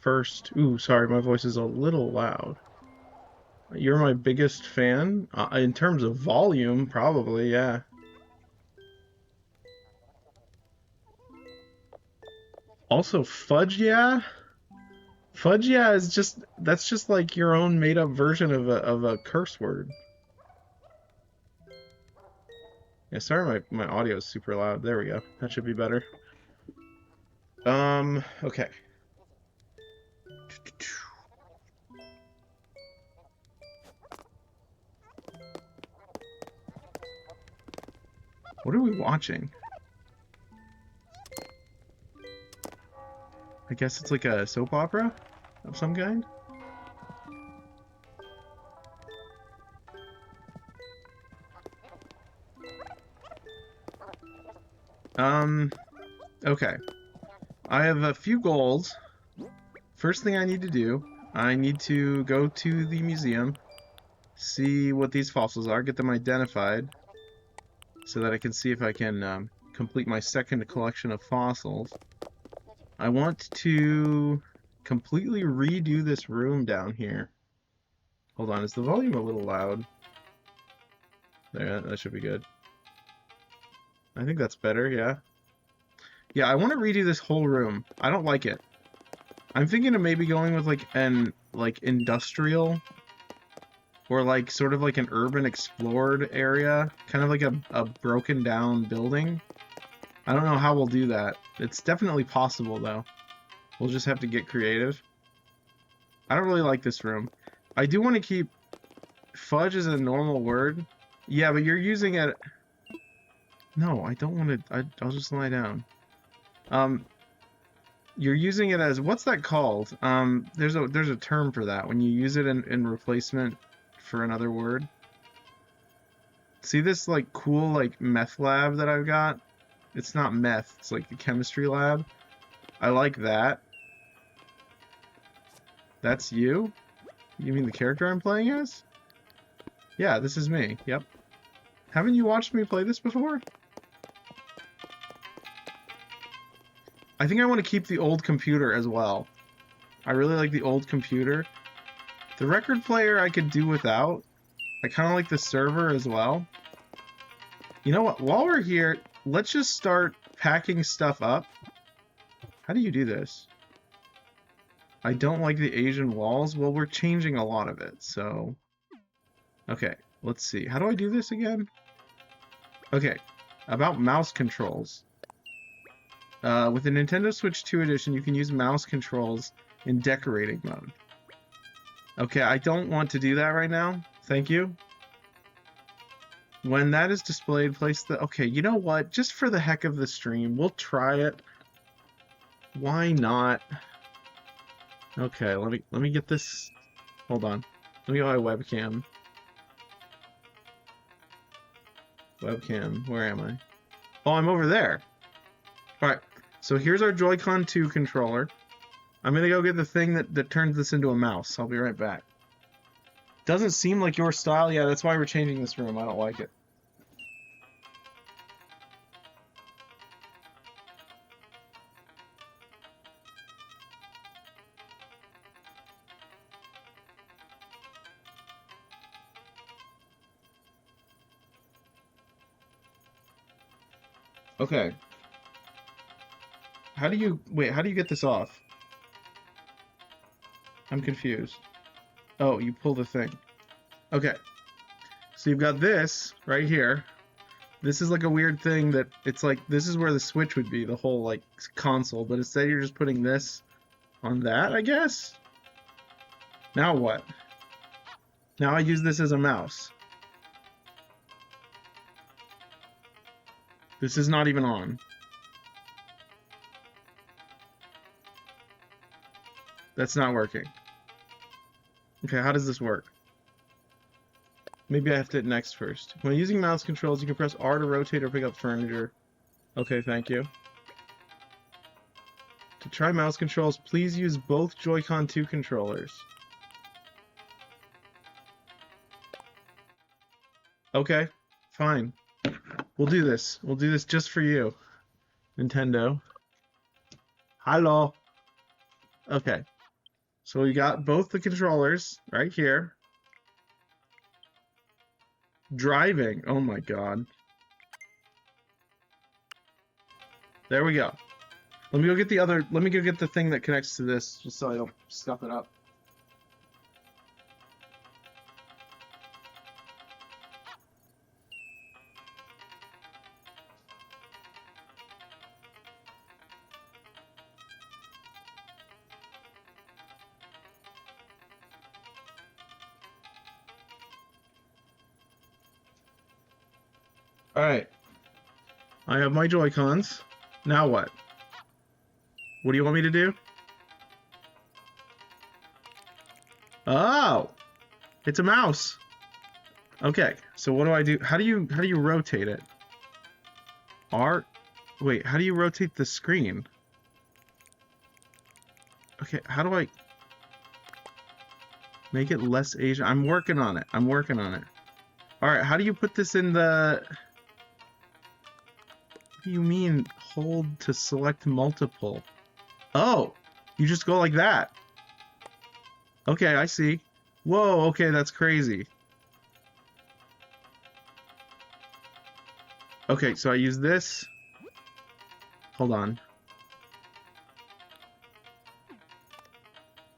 First. Ooh, sorry, my voice is a little loud. You're my biggest fan? In terms of volume, probably, yeah. Also, fudge, yeah? Fudge, yeah, is just, that's just like your own made up version of a curse word. Yeah, sorry, my audio is super loud. There we go. That should be better. Okay. What are we watching? I guess it's like a soap opera of some kind? Um, okay. I have a few goals. First thing I need to do, I need to go to the museum, see what these fossils are, get them identified, so that I can see if I can complete my second collection of fossils. I want to completely redo this room down here. Hold on, is the volume a little loud? There, that should be good. I think that's better, yeah. Yeah, I want to redo this whole room. I don't like it. I'm thinking of maybe going with like an industrial or like sort of like an urban explored area, kind of like a broken down building. I don't know how we'll do that. It's definitely possible though. We'll just have to get creative. I don't really like this room. I do want to keep fudge as a normal word. Yeah, but you're using it. No, I don't want to. I'll just lie down. You're using it as, what's that called? There's a term for that when you use it in replacement for another word. See this like cool like meth lab that I've got? It's not meth, it's like a chemistry lab. I like that. That's you? You mean the character I'm playing as? Yeah, this is me. Yep. Haven't you watched me play this before? I think I want to keep the old computer as well. I really like the old computer. The record player I could do without. I kind of like the server as well. You know what? While we're here, let's just start packing stuff up. How do you do this? I don't like the Asian walls. Well, we're changing a lot of it, so... Okay, let's see. How do I do this again? Okay, about mouse controls. With the Nintendo Switch 2 edition, you can use mouse controls in decorating mode. Okay, I don't want to do that right now. Thank you. When that is displayed, place the... Okay, you know what? Just for the heck of the stream, we'll try it. Why not? Okay, let me get this... Hold on. Let me get my webcam. Webcam, where am I? Oh, I'm over there. Alright, so here's our Joy-Con 2 controller. I'm gonna go get the thing that turns this into a mouse. I'll be right back. Doesn't seem like your style. Yeah, that's why we're changing this room. I don't like it. Okay. How do you... Wait, how do you get this off? I'm confused. Oh, you pull the thing. Okay. So you've got this right here. This is like a weird thing that it's like, this is where the Switch would be, the whole like console, but instead you're just putting this on that, I guess? Now what? Now I use this as a mouse. This is not even on. That's not working. Okay, how does this work? Maybe I have to hit next first. When using mouse controls, you can press R to rotate or pick up furniture. Okay, thank you. To try mouse controls, please use both Joy-Con 2 controllers. Okay, fine. We'll do this. We'll do this just for you, Nintendo. Hello. Okay. So we got both the controllers right here. Driving. Oh my god. There we go. Let me go get the other. Let me go get the thing that connects to this, just so I don't stuff it up. Alright. I have my Joy-Cons. Now what? What do you want me to do? Oh! It's a mouse! Okay, so what do I do? How do you rotate it? R? Wait, how do you rotate the screen? Okay, how do I make it less Asian? I'm working on it. I'm working on it. Alright, how do you put this in the... What do you mean, hold to select multiple? Oh! You just go like that. Okay, I see. Whoa, okay, that's crazy. Okay, so I use this. Hold on.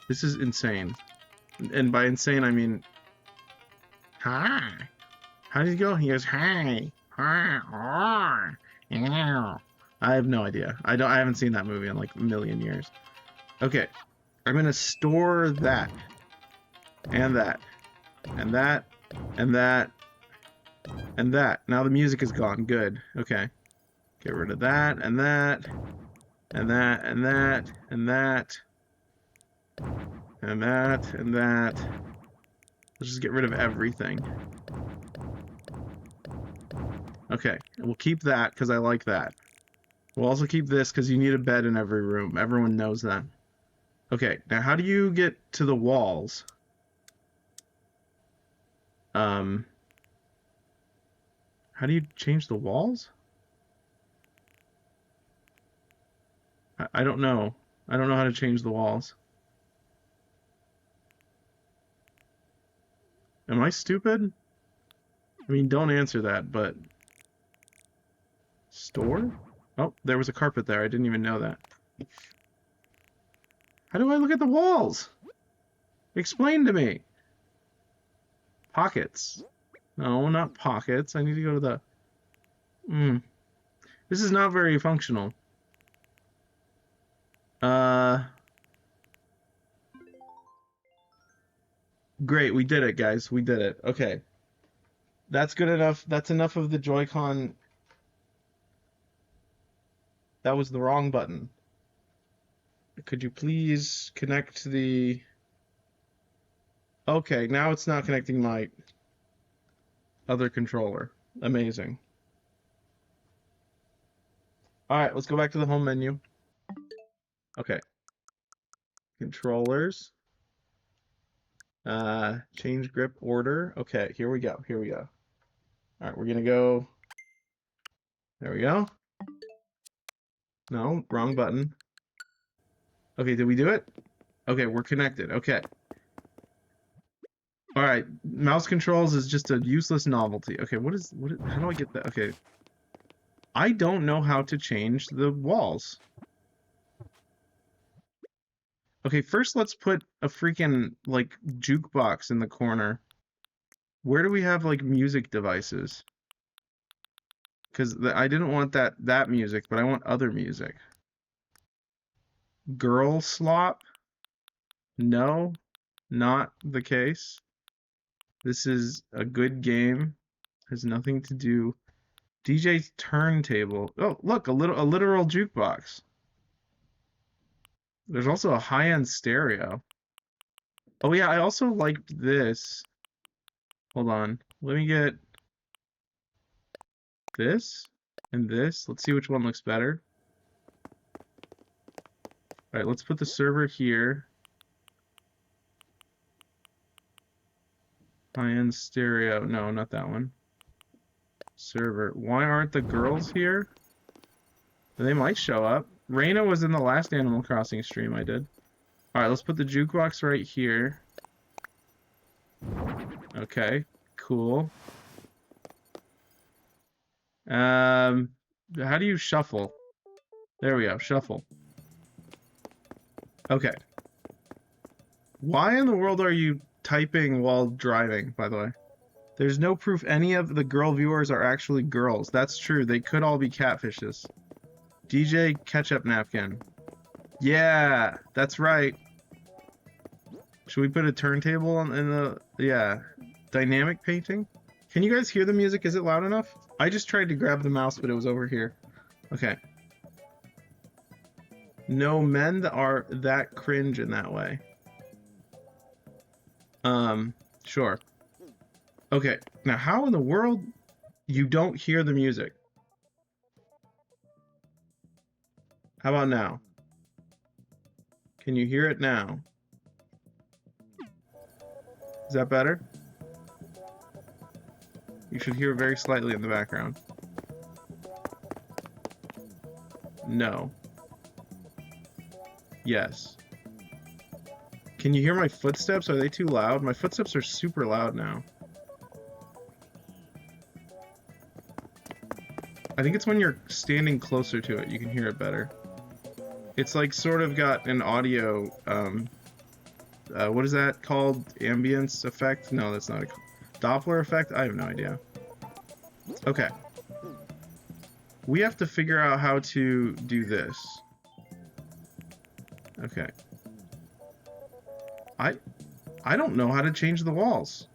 This is insane. And by insane, I mean... Hi! How does he go? He goes, hi! Hi! I have no idea. I haven't seen that movie in like a million years. Okay. I'm gonna store that. And that. And that. And that. And that. Now the music is gone. Good. Okay. Get rid of that, and that. And that, and that, and that. And that, and that. Let's just get rid of everything. Okay, we'll keep that because I like that. We'll also keep this because you need a bed in every room. Everyone knows that. Okay, now how do you get to the walls? How do you change the walls? I don't know. I don't know how to change the walls. Am I stupid? I mean, don't answer that, but... Store? Oh, there was a carpet there. I didn't even know that. How do I look at the walls? Explain to me. Pockets. No, not pockets. I need to go to the... This is not very functional. Great, we did it, guys. We did it. Okay. That's good enough. That's enough of the Joy-Con. That was the wrong button. Could you please connect the... Okay, now it's not connecting my other controller. Amazing. Alright, let's go back to the home menu. Okay. Controllers. Change grip order. Okay, here we go. Here we go. Alright, we're gonna go... There we go. No, wrong button. Okay, did we do it? Okay, we're connected. Okay. Alright, mouse controls is just a useless novelty. Okay, how do I get that? Okay. I don't know how to change the walls. Okay, first let's put a freaking, like, jukebox in the corner. Where do we have, like, music devices? Because I didn't want that music, but I want other music. Girl slop? No, not the case. This is a good game. Has nothing to do. DJ's turntable. Oh, look, a literal jukebox. There's also a high-end stereo. Oh yeah, I also liked this. Hold on. Let me get this and this. Let's see which one looks better. Alright, let's put the server here. High-end stereo. No, not that one. Server. Why aren't the girls here? They might show up. Reina was in the last Animal Crossing stream I did. All right, let's put the jukebox right here. Okay, cool. How do you shuffle? There we go, shuffle. Okay. Why in the world are you typing while driving, by the way? There's no proof any of the girl viewers are actually girls. That's true. They could all be catfishes. DJ Ketchup Napkin. Yeah, that's right. Should we put a turntable in the... Yeah. Dynamic painting? Can you guys hear the music? Is it loud enough? I just tried to grab the mouse, but it was over here. Okay. No men that are that cringe in that way. Sure. Okay, now how in the world you don't hear the music? How about now? Can you hear it now? Is that better? You should hear it very slightly in the background. No. Yes. Can you hear my footsteps? Are they too loud? My footsteps are super loud now. I think it's when you're standing closer to it, you can hear it better. It's like sort of got an audio, what is that called? Ambience effect? No, that's not a Doppler effect? I have no idea. Okay. We have to figure out how to do this. Okay. I don't know how to change the walls.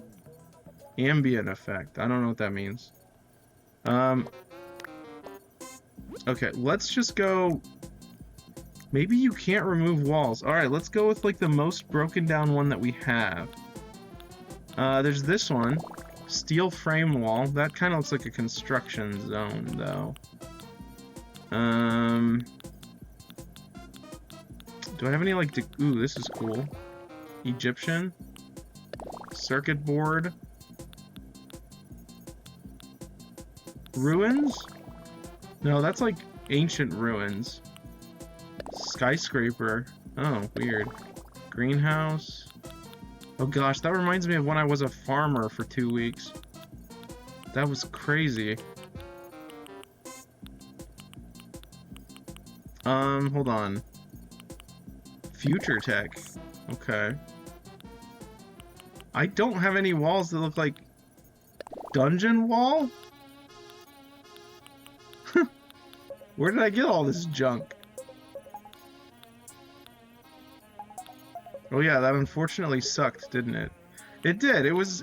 Ambient effect. I don't know what that means. Okay, let's just go... Maybe you can't remove walls. Alright, let's go with like the most broken down one that we have. There's this one. Steel frame wall. That kind of looks like a construction zone, though. Do I have any like... Ooh, this is cool. Egyptian. Circuit board. Ruins? No, that's like ancient ruins. Skyscraper. Oh, weird. Greenhouse. Oh gosh, that reminds me of when I was a farmer for 2 weeks. That was crazy. Hold on. Future tech. Okay. I don't have any walls that look like... Dungeon wall? Where did I get all this junk? Oh yeah, that unfortunately sucked, didn't it? It did. It was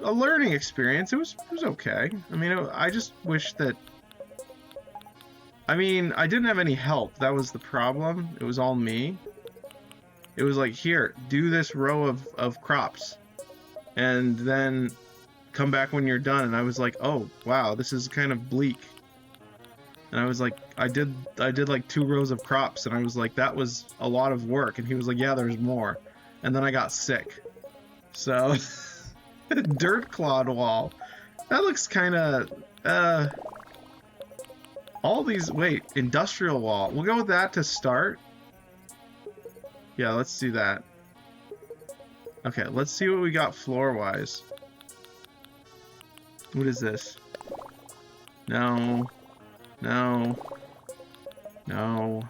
a learning experience. It was okay. I mean, I just wish that... I mean, I didn't have any help. That was the problem. It was all me. It was like, here, do this row of crops. And then come back when you're done. And I was like, oh, wow, this is kind of bleak. And I was like, I did like 2 rows of crops, and I was like, that was a lot of work. And he was like, yeah, there's more. And then I got sick. So, dirt clod wall. That looks kind of, all these, wait, industrial wall. We'll go with that to start. Yeah, let's do that. Okay, let's see what we got floor-wise. What is this? No. No. No.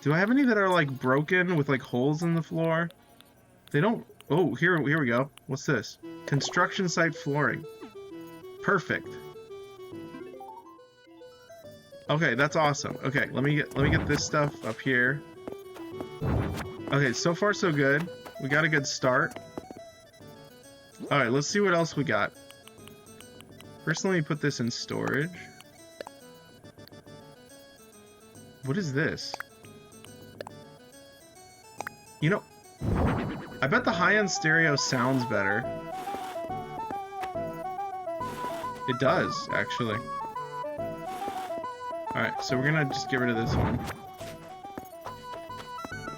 Do I have any that are like broken with like holes in the floor? They don't... Oh, here we go. What's this? Construction site flooring. Perfect. Okay, that's awesome. Okay, let me get this stuff up here. Okay, so far so good. We got a good start. Alright, let's see what else we got. First, let me put this in storage. What is this? You know, I bet the high-end stereo sounds better. It does, actually. Alright, so we're gonna just get rid of this one.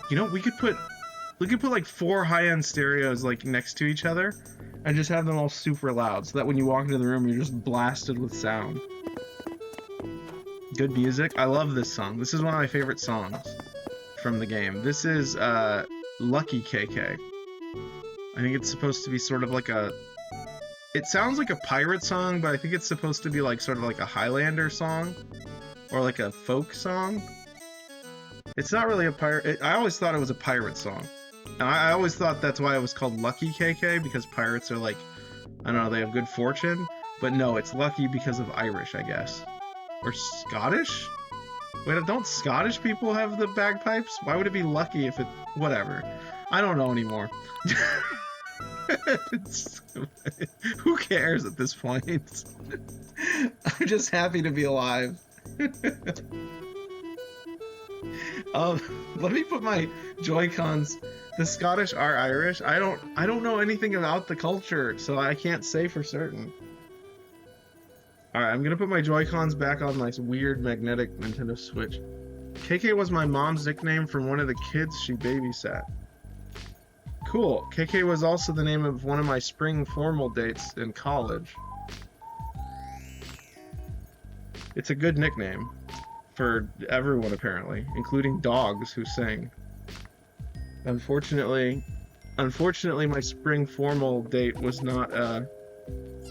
You know, we could put like 4 high-end stereos like next to each other and just have them all super loud so that when you walk into the room you're just blasted with sound. Good music. I love this song. This is one of my favorite songs from the game. This is Lucky KK. I think it's supposed to be sort of like a... It sounds like a pirate song, but I think it's supposed to be like sort of like a Highlander song. Or like a folk song. It's not really a pirate... I always thought it was a pirate song. And I always thought that's why it was called Lucky KK, because pirates are like... I don't know, they have good fortune. But no, it's lucky because of Irish, I guess. Or Scottish? Wait, don't Scottish people have the bagpipes? Why would it be lucky if it... Whatever. I don't know anymore. Who cares at this point? I'm just happy to be alive. Let me put my Joy-Cons. The Scottish are Irish. I don't know anything about the culture, so I can't say for certain. Alright, I'm gonna put my Joy-Cons back on my weird magnetic Nintendo Switch. KK was my mom's nickname from one of the kids she babysat. Cool. KK was also the name of one of my spring formal dates in college. It's a good nickname for everyone, apparently, including dogs who sing. Unfortunately, my spring formal date was not,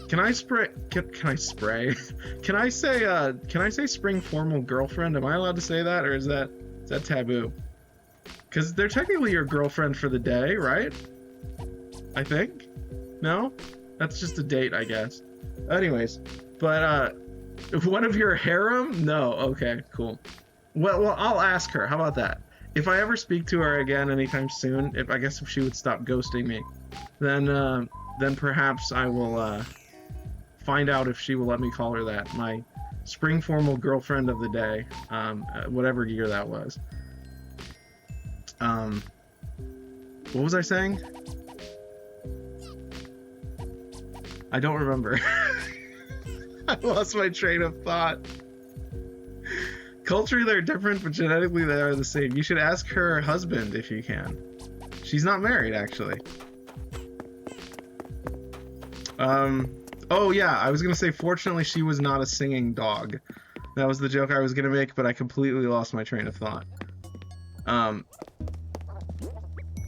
Can I spray? Can I spray? Can I say spring formal girlfriend? Am I allowed to say that, or is that taboo? Because they're technically your girlfriend for the day, right? I think? No? That's just a date, I guess. Anyways, but, one of your harem? No. Okay, cool. Well, I'll ask her. How about that? If I ever speak to her again anytime soon, I guess if she would stop ghosting me, then perhaps I will, find out if she will let me call her that. My spring formal girlfriend of the day, whatever year that was. What was I saying? I don't remember. I lost my train of thought. Culturally they're different, but genetically they are the same. You should ask her husband if you can. She's not married, actually. Oh yeah, I was gonna say, fortunately she was not a singing dog. That was the joke I was gonna make, but I completely lost my train of thought.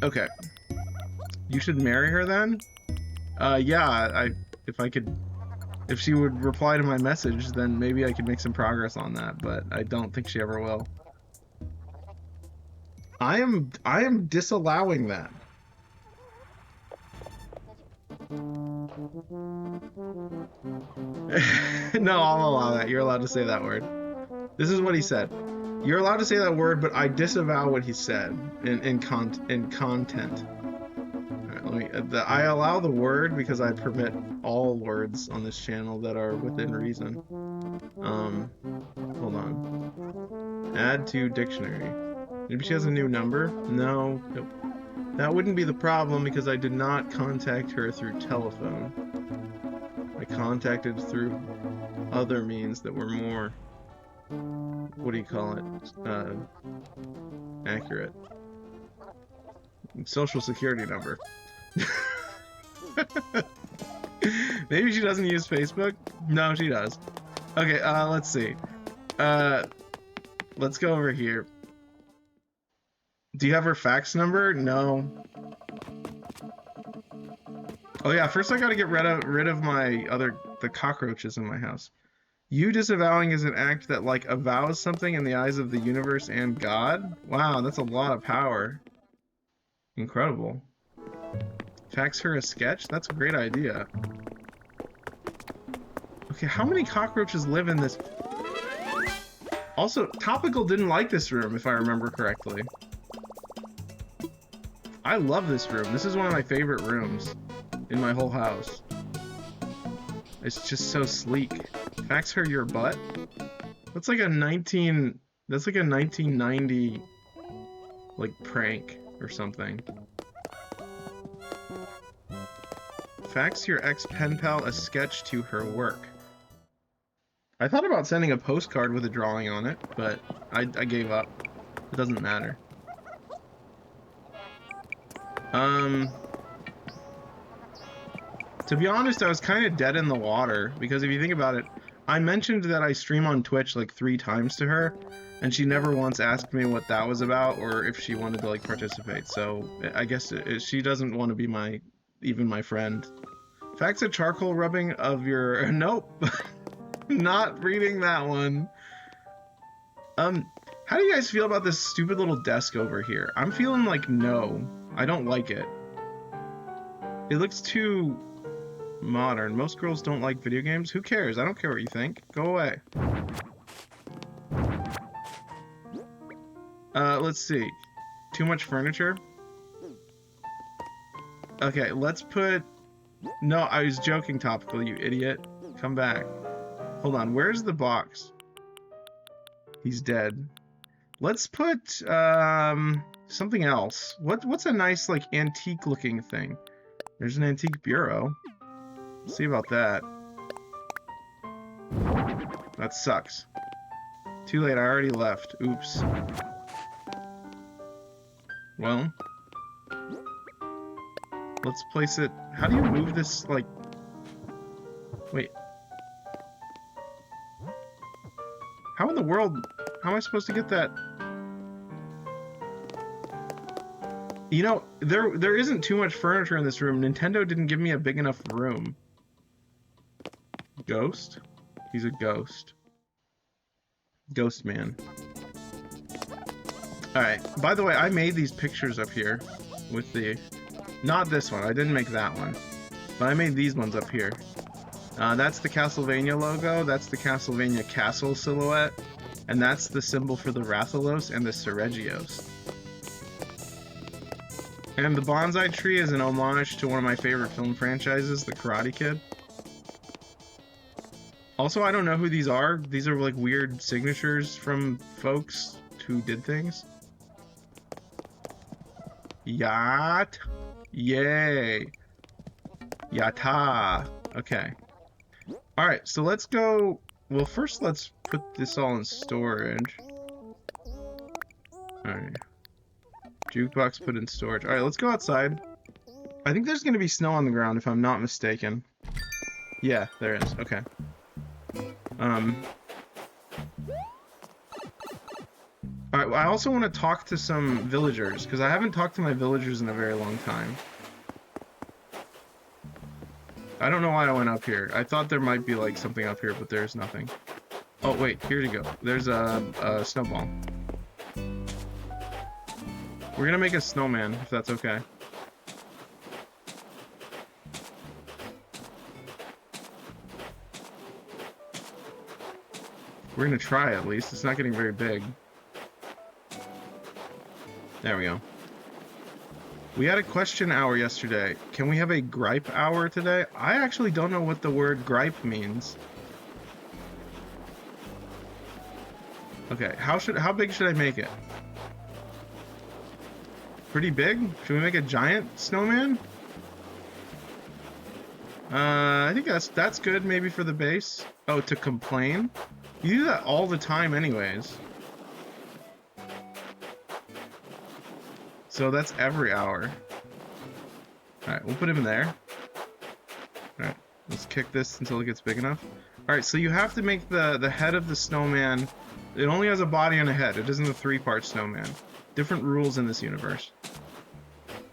Okay. You should marry her then? Yeah, if she would reply to my message, then maybe I could make some progress on that, but I don't think she ever will. I am disallowing that. No, I'll allow that. You're allowed to say that word. This is what he said. You're allowed to say that word, but I disavow what he said in content. I allow the word because I permit all words on this channel that are within reason. Hold on. Add to dictionary. Maybe she has a new number? No. Nope. That wouldn't be the problem because I did not contact her through telephone. I contacted through other means that were more, what do you call it? Accurate. Social security number. Maybe she doesn't use Facebook? No, she does. Okay, let's see. Let's go over here. Do you have her fax number? No. Oh yeah, first I gotta get rid of the cockroaches in my house. You disavowing is an act that, like, avows something in the eyes of the universe and God? Wow, that's a lot of power. Incredible. Fax her a sketch? That's a great idea. Okay, how many cockroaches live in this? Also, Topical didn't like this room, if I remember correctly. I love this room. This is one of my favorite rooms in my whole house. It's just so sleek. Fax her your butt? That's like a 1990 like prank or something. Fax your ex-pen pal a sketch to her work. I thought about sending a postcard with a drawing on it, but I gave up. It doesn't matter. To be honest, I was kind of dead in the water, because if you think about it, I mentioned that I stream on Twitch like 3 times to her, And she never once asked me what that was about or if she wanted to like participate. So I guess she doesn't want to be even my friend. Facts of charcoal rubbing of your nope. Not reading that one. How do you guys feel about this stupid little desk over here? I'm feeling like no. I don't like it. It looks too modern. Most girls don't like video games. Who cares? I don't care what you think. Go away. Let's see. Too much furniture? Okay, let's put... No, I was joking, Topical, you idiot. Come back. Hold on, where's the box? He's dead. Let's put, something else. What's a nice, like, antique-looking thing? There's an antique bureau. Let's see about that. That sucks. Too late, I already left. Oops. Well, let's place it... How do you move this, like... Wait. How in the world... How am I supposed to get that? You know, there isn't too much furniture in this room. Nintendo didn't give me a big enough room. Ghost? He's a ghost. Ghost man. Alright, by the way, I made these pictures up here with the... Not this one, I didn't make that one. But I made these ones up here. That's the Castlevania logo, that's the Castlevania castle silhouette, and that's the symbol for the Rathalos and the Seregios. And the bonsai tree is an homage to one of my favorite film franchises, The Karate Kid. Also, I don't know who these are. These are like weird signatures from folks who did things. Yacht. Yay. Yatta. Okay. Alright, so let's go... Well, first let's put this all in storage. Alright. Jukebox put in storage. Alright, let's go outside. I think there's going to be snow on the ground if I'm not mistaken. Yeah, there is. Okay. Alright, well, I also want to talk to some villagers, because I haven't talked to my villagers in a very long time. I don't know why I went up here. I thought there might be, like, something up here, but there's nothing. Oh, wait, here you go. There's a snowball. We're gonna make a snowman, if that's okay. We're gonna try at least. It's not getting very big. There we go. We had a question hour yesterday. Can we have a gripe hour today? I actually don't know what the word gripe means. Okay, how big should I make it? Pretty big? Should we make a giant snowman? I think that's good maybe for the base. Oh, to complain? You do that all the time anyways. So that's every hour. Alright, we'll put him in there. Alright, let's kick this until it gets big enough. Alright, so you have to make the head of the snowman... It only has a body and a head. It isn't a three-part snowman. Different rules in this universe.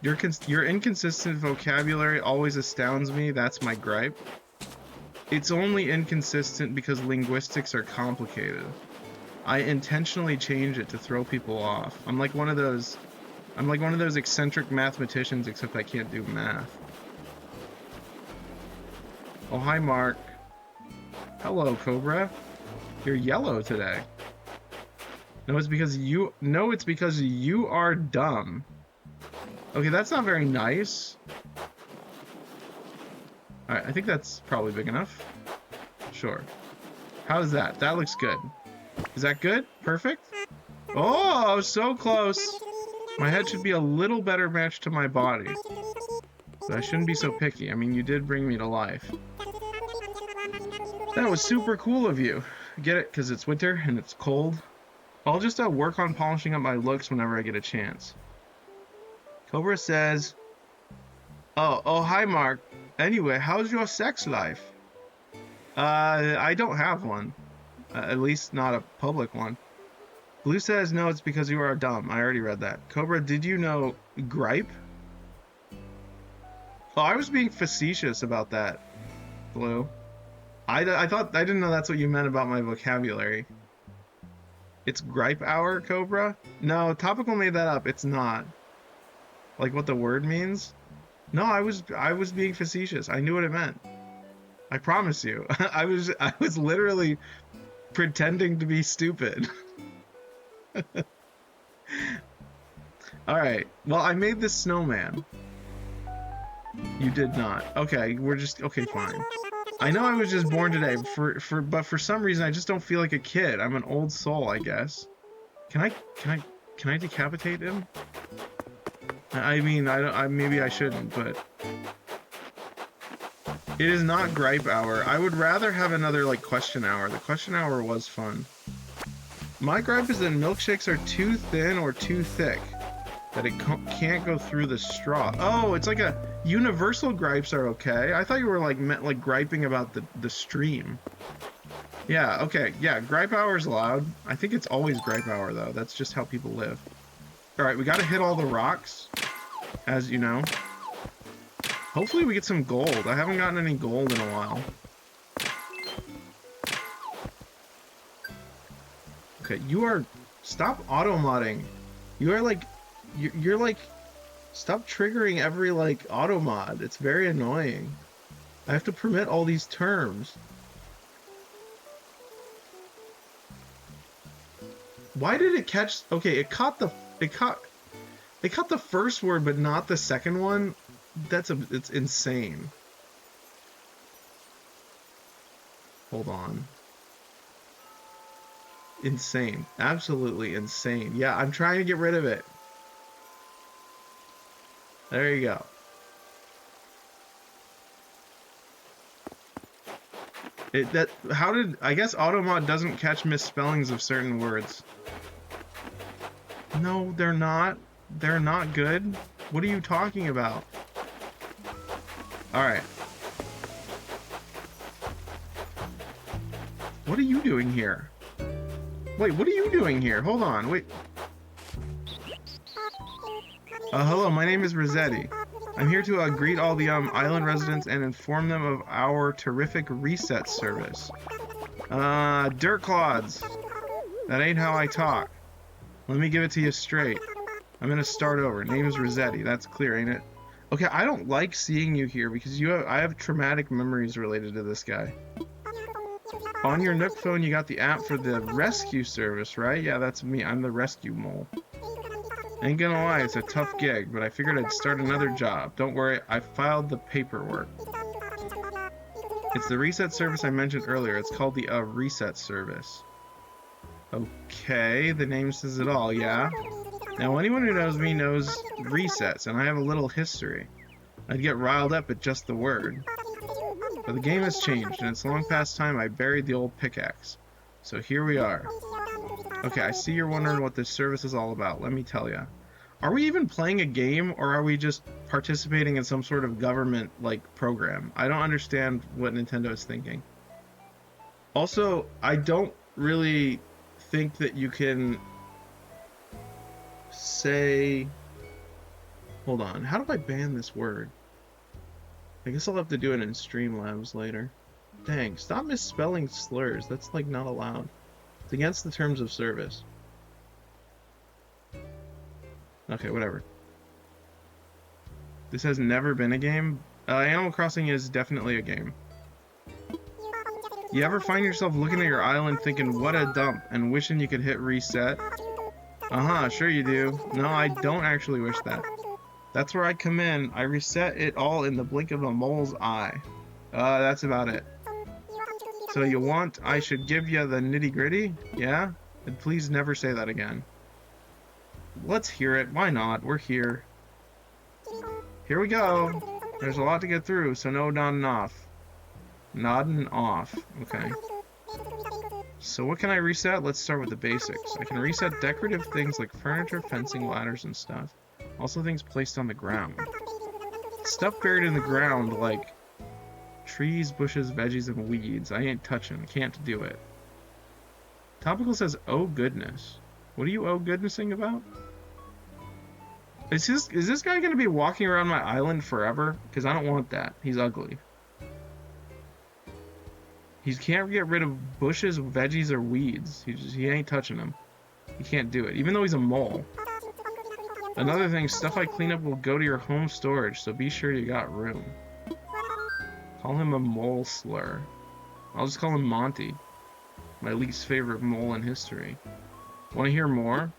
Your inconsistent vocabulary always astounds me. That's my gripe. It's only inconsistent because linguistics are complicated. I intentionally change it to throw people off. I'm like one of those eccentric mathematicians, except I can't do math. Oh, hi, Mark. Hello, Cobra. You're yellow today. No, it's because you are dumb. Okay, that's not very nice. Alright, I think that's probably big enough. Sure. How's that? That looks good. Is that good? Perfect? Oh, so close. My head should be a little better matched to my body. So I shouldn't be so picky. I mean, you did bring me to life. That was super cool of you. Get it? Because it's winter and it's cold. I'll just work on polishing up my looks whenever I get a chance. Cobra says, oh, hi, Mark. Anyway, how's your sex life? I don't have one. At least not a public one. Blue says, no, it's because you are dumb. I already read that. Cobra, did you know gripe? Oh, I was being facetious about that, Blue. I thought, I didn't know that's what you meant about my vocabulary. It's gripe hour, Cobra? No, Topical made that up. It's not. Like what the word means? No, I was being facetious. I knew what it meant. I promise you. I was literally pretending to be stupid. Alright, well, I made this snowman. You did not. Okay, we're just... Okay, fine. I know I was just born today, but for some reason I just don't feel like a kid. I'm an old soul, I guess. Can I decapitate him? I mean, maybe I shouldn't, but... It is not gripe hour. I would rather have another, like, question hour. The question hour was fun. My gripe is that milkshakes are too thin or too thick. That it can't go through the straw. Oh, it's like a... Universal gripes are okay. I thought you were, like, meant, like, griping about the stream. Yeah, okay. Yeah, gripe hour is allowed. I think it's always gripe hour, though. That's just how people live. Alright, we gotta hit all the rocks. As you know. Hopefully we get some gold. I haven't gotten any gold in a while. Okay, you are... Stop auto-modding. You are, like... You're like... Stop triggering every, like, auto-mod. It's very annoying. I have to permit all these terms. Why did it catch... Okay, it caught the... It caught the first word, but not the second one. It's insane. Hold on. Insane. Absolutely insane. Yeah, I'm trying to get rid of it. There you go. I guess Automod doesn't catch misspellings of certain words. No, they're not. They're not good. What are you talking about? Alright. What are you doing here? Wait, what are you doing here? Hold on, wait. Hello, my name is Rossetti. I'm here to greet all the island residents and inform them of our terrific reset service. Dirt clods. That ain't how I talk. Let me give it to you straight. I'm gonna start over. Name is Rossetti. That's clear, ain't it? Okay, I don't like seeing you here because I have traumatic memories related to this guy. On your Nook phone, you got the app for the rescue service, right? Yeah, that's me. I'm the rescue mole. Ain't gonna lie, it's a tough gig, but I figured I'd start another job. Don't worry, I filed the paperwork. It's the reset service I mentioned earlier. It's called the reset service. Okay, the name says it all, yeah? Now, anyone who knows me knows resets, and I have a little history. I'd get riled up at just the word. But the game has changed, and it's long past time I buried the old pickaxe. So here we are. Okay, I see you're wondering what this service is all about. Let me tell you. Are we even playing a game, or are we just participating in some sort of government, like, program? I don't understand what Nintendo is thinking. Also, I don't really think that you can say... Hold on, how do I ban this word? I guess I'll have to do it in Streamlabs later. Dang, stop misspelling slurs. That's, like, not allowed. It's against the terms of service. Okay, whatever. This has never been a game. Animal Crossing is definitely a game. You ever find yourself looking at your island thinking, what a dump, and wishing you could hit reset? Uh-huh, sure you do. No, I don't actually wish that. That's where I come in. I reset it all in the blink of a mole's eye. That's about it. So you want I should give you the nitty-gritty? Yeah? And please never say that again. Let's hear it. Why not? We're here. Here we go. There's a lot to get through, so no nodding off. Nodding off. Okay. So what can I reset? Let's start with the basics. I can reset decorative things like furniture, fencing, ladders, and stuff. Also things placed on the ground. Stuff buried in the ground like trees, bushes, veggies, and weeds. I ain't touching. Can't do it. Topical says, oh goodness. What are you goodnessing about? Is this guy gonna be walking around my island forever? Because I don't want that. He's ugly. He can't get rid of bushes, veggies, or weeds. He ain't touching them. He can't do it, even though he's a mole. Another thing, stuff I clean up will go to your home storage, so be sure you got room. Call him a mole slur. I'll just call him Monty. My least favorite mole in history. Want to hear more?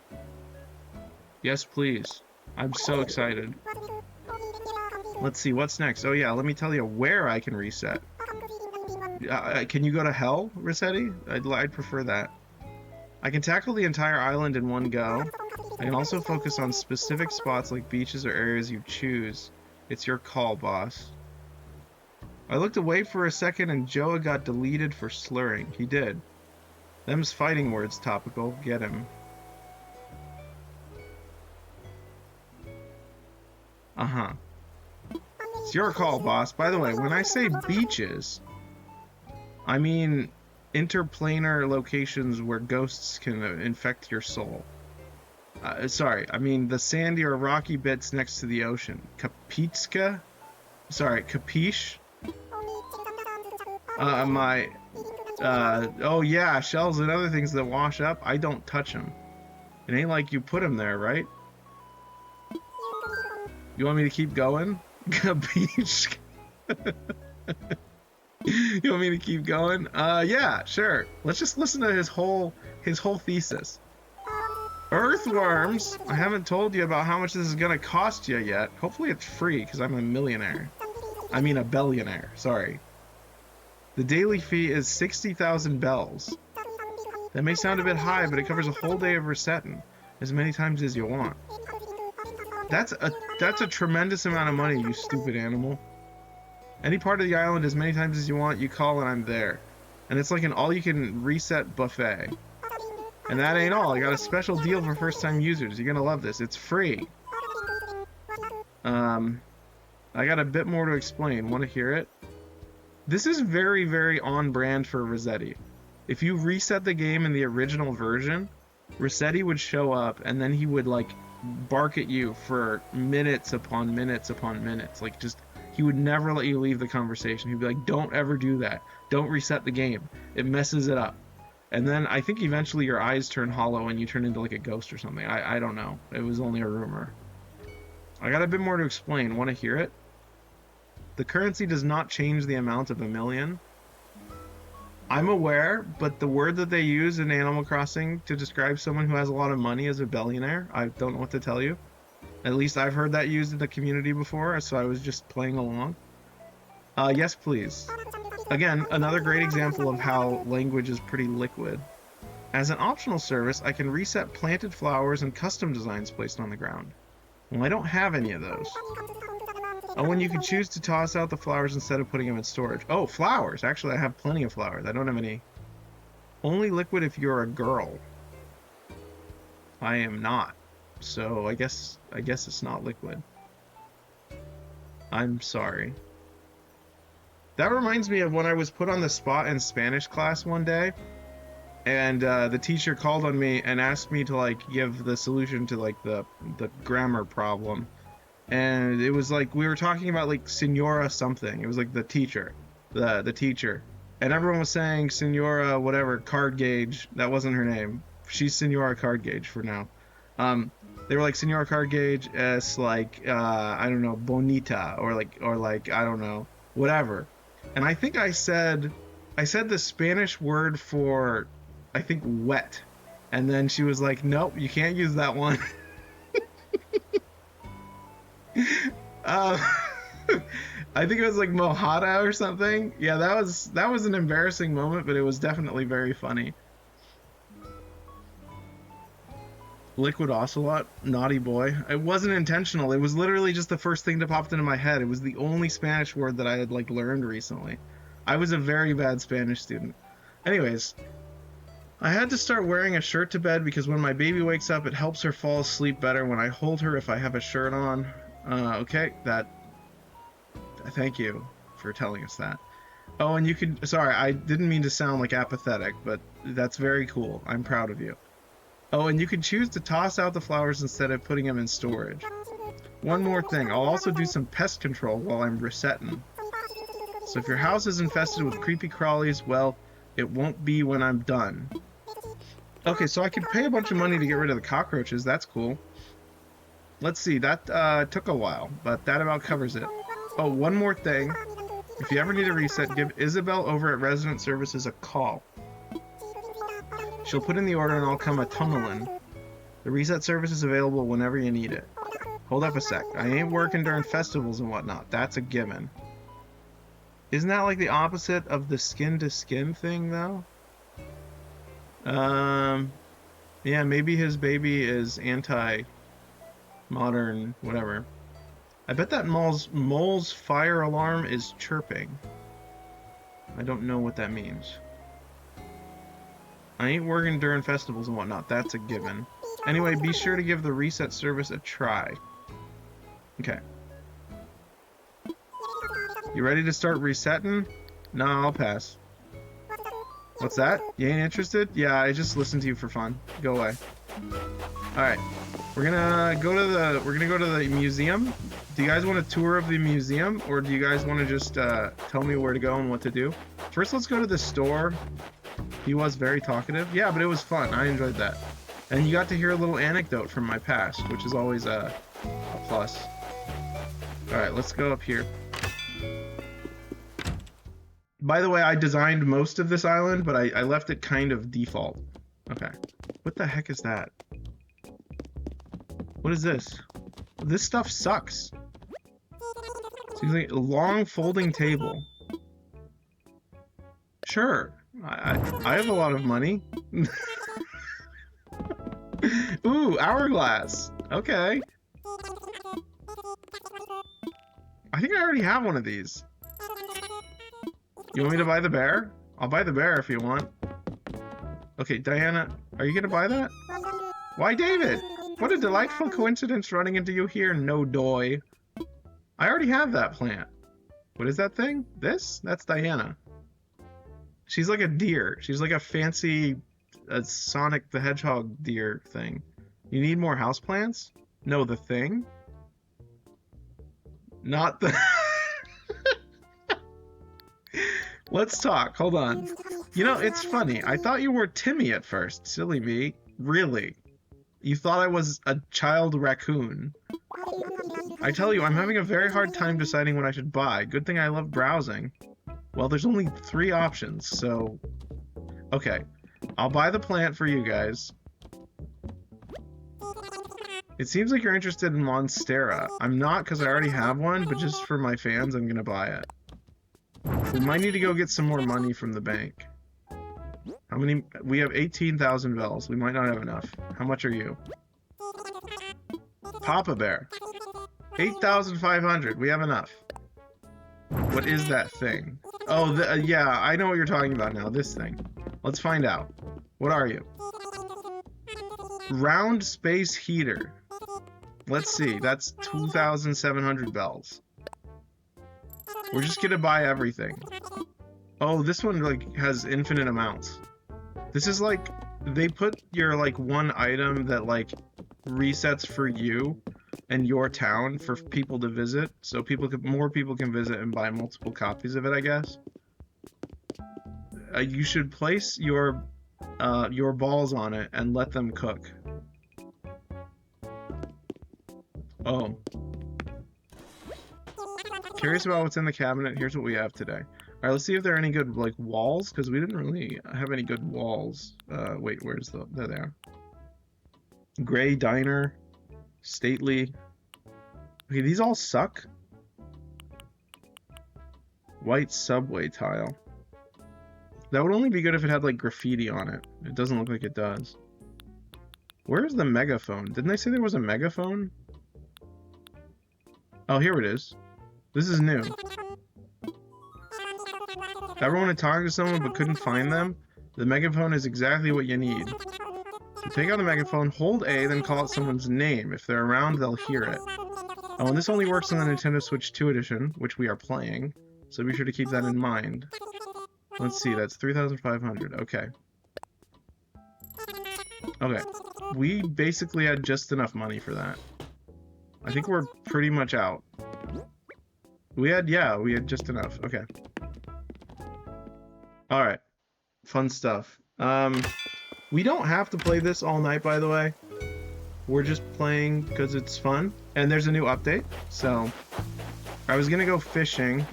Yes, please. I'm so excited. Let's see, what's next? Oh yeah, let me tell you where I can reset. Can you go to hell, Rossetti? I'd prefer that. I can tackle the entire island in one go. I can also focus on specific spots like beaches or areas you choose. It's your call, boss. I looked away for a second and Joa got deleted for slurring. He did. Them's fighting words, Topical. Get him. Uh-huh. It's your call, boss. By the way, when I say beaches, I mean interplanar locations where ghosts can infect your soul. Sorry, I mean the sandy or rocky bits next to the ocean. Kapitska? Sorry, Capiche? Oh yeah, shells and other things that wash up, I don't touch them. It ain't like you put them there, right? You want me to keep going? Capiche? You want me to keep going? Yeah, sure. Let's just listen to his whole thesis. Earthworms! I haven't told you about how much this is gonna cost you yet. Hopefully it's free, because I'm a millionaire. I mean a billionaire, sorry. The daily fee is 60,000 bells. That may sound a bit high, but it covers a whole day of resetting, as many times as you want. That's a tremendous amount of money, you stupid animal. Any part of the island as many times as you want, you call and I'm there. And it's like an all-you-can reset buffet. And that ain't all. I got a special deal for first-time users. You're gonna love this. It's free. I got a bit more to explain. Want to hear it? This is very, very on brand for Rossetti. If you reset the game in the original version, Rossetti would show up and then he would like bark at you for minutes upon minutes upon minutes. Like just, he would never let you leave the conversation. He'd be like, don't ever do that. Don't reset the game. It messes it up. And then I think eventually your eyes turn hollow and you turn into like a ghost or something. I don't know. It was only a rumor. I got a bit more to explain. Want to hear it? The currency does not change the amount of a million. I'm aware, but the word that they use in Animal Crossing to describe someone who has a lot of money is a billionaire. I don't know what to tell you. At least I've heard that used in the community before, so I was just playing along. Yes, please. Again, another great example of how language is pretty liquid. As an optional service, I can reset planted flowers and custom designs placed on the ground. Well, I don't have any of those. Oh, and you can choose to toss out the flowers instead of putting them in storage. Oh, flowers! Actually, I have plenty of flowers. I don't have any. Only liquid if you're a girl. I am not. So I guess it's not liquid. I'm sorry. That reminds me of when I was put on the spot in Spanish class one day, and the teacher called on me and asked me to like give the solution to like the grammar problem. And it was like we were talking about like Senora something. It was like the teacher, the teacher, and everyone was saying Senora whatever Card Gauge. That wasn't her name. She's Senora Card Gauge for now. They were like Senora Card Gauge as like I don't know, bonita or like I don't know, whatever. And I think I said the Spanish word for I think wet, and then she was like, nope, you can't use that one. I think it was like mojada or something. Yeah, that was an embarrassing moment, but it was definitely very funny. Liquid Ocelot, naughty boy. It wasn't intentional. It was literally just the first thing that popped into my head. It was the only Spanish word that I had like learned recently. I was a very bad Spanish student. Anyways, I had to start wearing a shirt to bed because when my baby wakes up, it helps her fall asleep better when I hold her if I have a shirt on. Okay, thank you for telling us that. Oh, and you could, sorry, I didn't mean to sound like apathetic, but that's very cool. I'm proud of you. Oh, and you can choose to toss out the flowers instead of putting them in storage. One more thing, I'll also do some pest control while I'm resetting. So if your house is infested with creepy crawlies, well, it won't be when I'm done. Okay, so I can pay a bunch of money to get rid of the cockroaches. That's cool. Let's see, that took a while, but that about covers it. Oh, one more thing. If you ever need a reset, give Isabelle over at Resident Services a call. She'll put in the order and I'll come a tunnelin'. The reset service is available whenever you need it. Hold up a sec. I ain't working during festivals and whatnot. That's a given. Isn't that like the opposite of the skin-to-skin thing, though? Yeah, maybe his baby is anti-modern, whatever. I bet that mole's fire alarm is chirping. I don't know what that means. I ain't working during festivals and whatnot. That's a given. Anyway, be sure to give the reset service a try. Okay. You ready to start resetting? Nah, I'll pass. What's that? You ain't interested? Yeah, I just listened to you for fun. Go away. Alright. We're gonna go to the museum. Do you guys want a tour of the museum, or do you guys want to just tell me where to go and what to do? First, let's go to the store. He was very talkative. Yeah, but it was fun. I enjoyed that. And you got to hear a little anecdote from my past, which is always a plus. Alright, let's go up here. By the way, I designed most of this island, but I left it kind of default. Okay. What the heck is that? What is this? This stuff sucks. Seems like a long folding table. Sure. I have a lot of money. Ooh, hourglass. Okay. I think I already have one of these. You want me to buy the bear? I'll buy the bear if you want. Okay, Diana, are you gonna buy that? Why, David? What a delightful coincidence running into you here, no doy. I already have that plant. What is that thing? This? That's Diana. She's like a deer. She's like a fancy Sonic the Hedgehog deer thing. You need more houseplants? No, the thing? Not the... Let's talk. Hold on. You know, it's funny. I thought you were Timmy at first. Silly me. Really? You thought I was a child raccoon. I tell you, I'm having a very hard time deciding what I should buy. Good thing I love browsing. Well, there's only 3 options, so... Okay. I'll buy the plant for you guys. It seems like you're interested in Monstera. I'm not, because I already have one, but just for my fans, I'm gonna buy it. We might need to go get some more money from the bank. How many? We have 18,000 bells. We might not have enough. How much are you? Papa Bear. 8,500. We have enough. What is that thing? Oh, yeah, I know what you're talking about now. This thing. Let's find out. What are you? Round space heater. Let's see. That's 2,700 bells. We're just gonna buy everything. Oh, this one like has infinite amounts. This is like they put your like one item that like resets for you and your town for people to visit, so more people can visit and buy multiple copies of it, I guess. You should place your balls on it and let them cook. Oh. Curious about what's in the cabinet. Here's what we have today. Alright, let's see if there are any good, like, walls, because we didn't really have any good walls. Wait, where's the... There they are. Gray diner. Stately. Okay, these all suck. White subway tile. That would only be good if it had, like, graffiti on it. It doesn't look like it does. Where's the megaphone? Didn't I say there was a megaphone? Oh, here it is. This is new. Ever want to talk to someone but couldn't find them? The megaphone is exactly what you need. To take out the megaphone, hold A, then call out someone's name. If they're around, they'll hear it. Oh, and this only works on the Nintendo Switch 2 edition, which we are playing, so be sure to keep that in mind. Let's see, that's 3,500. Okay. Okay. we basically had just enough money for that. I think we're pretty much out. We had just enough. Okay. All right. Fun stuff. We don't have to play this all night, by the way. We're just playing because it's fun. And there's a new update. So I was gonna go fishing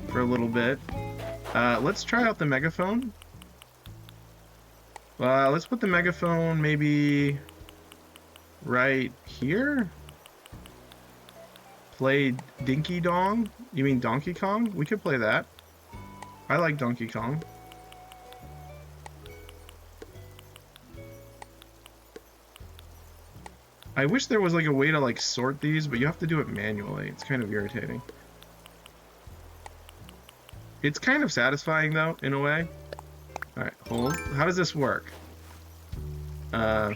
for a little bit. Let's try out the megaphone. Let's put the megaphone maybe right here. Play Dinky Dong? You mean Donkey Kong? We could play that. I like Donkey Kong. I wish there was like a way to like sort these, but you have to do it manually. It's kind of irritating. It's kind of satisfying though, in a way. Alright, hold. How does this work? Oh.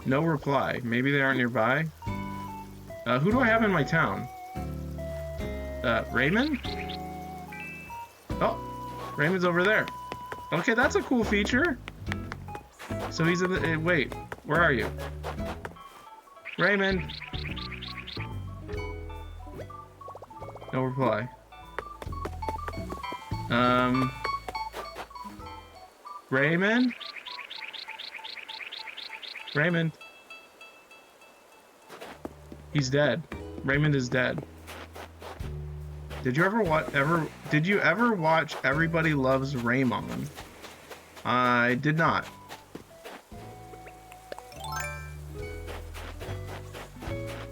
No reply. Maybe they aren't nearby. Who do I have in my town? Raymond? Oh, Raymond's over there. Okay, that's a cool feature. So he's in the... wait, where are you? Raymond! No reply. Raymond? Raymond. He's dead. Raymond is dead. Did you ever watch Everybody Loves Raymond? I did not.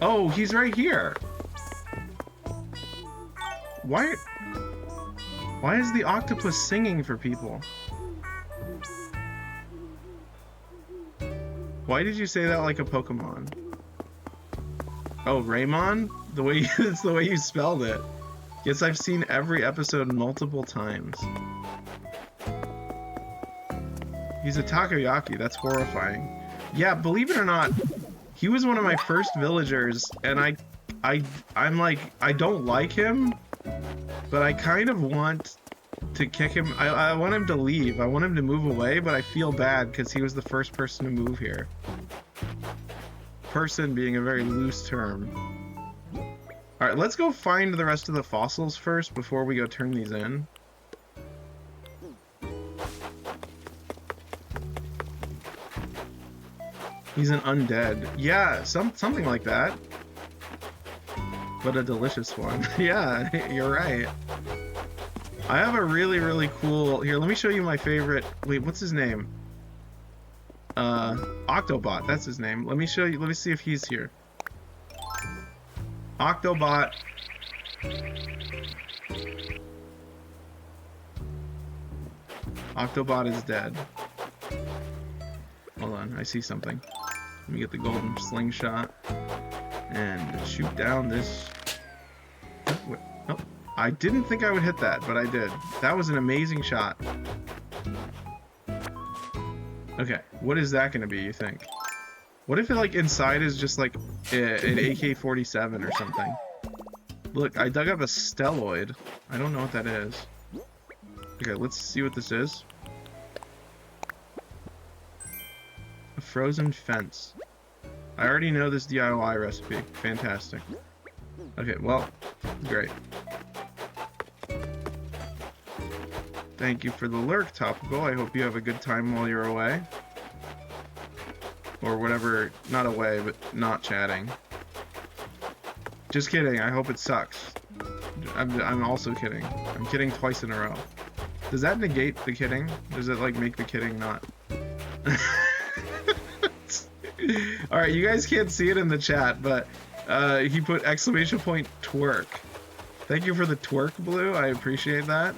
Oh, he's right here. Why is the octopus singing for people? Why did you say that like a Pokemon? Oh, Raymond? The way it's the way you spelled it. Yes, I've seen every episode multiple times. He's a takoyaki. That's horrifying. Yeah, believe it or not, he was one of my first villagers, and I'm like, I don't like him, but I kind of want to kick him. I want him to leave. I want him to move away, but I feel bad because he was the first person to move here. Person being a very loose term. Alright, let's go find the rest of the fossils first before we go turn these in. He's an undead. Yeah, something like that. But a delicious one. Yeah, you're right. I have a really, really cool... Here, let me show you my favorite... Wait, what's his name? Octobot, that's his name. Let me show you... Let me see if he's here. Octobot. Octobot is dead. Hold on, I see something. Let me get the golden slingshot and shoot down this... Wait, oh, I didn't think I would hit that, but I did. That was an amazing shot. Okay, what is that gonna be, you think? What if it, like, inside is just, like, an AK-47 or something? Look, I dug up a stelloid. I don't know what that is. Okay, let's see what this is. A frozen fence. I already know this DIY recipe. Fantastic. Okay, well, great. Thank you for the lurk, Topical. I hope you have a good time while you're away. Or whatever, not away, but not chatting. Just kidding, I hope it sucks. I'm also kidding. I'm kidding twice in a row. Does that negate the kidding? Does it, like, make the kidding not... Alright, you guys can't see it in the chat, but he put exclamation point twerk. Thank you for the twerk, Blue. I appreciate that.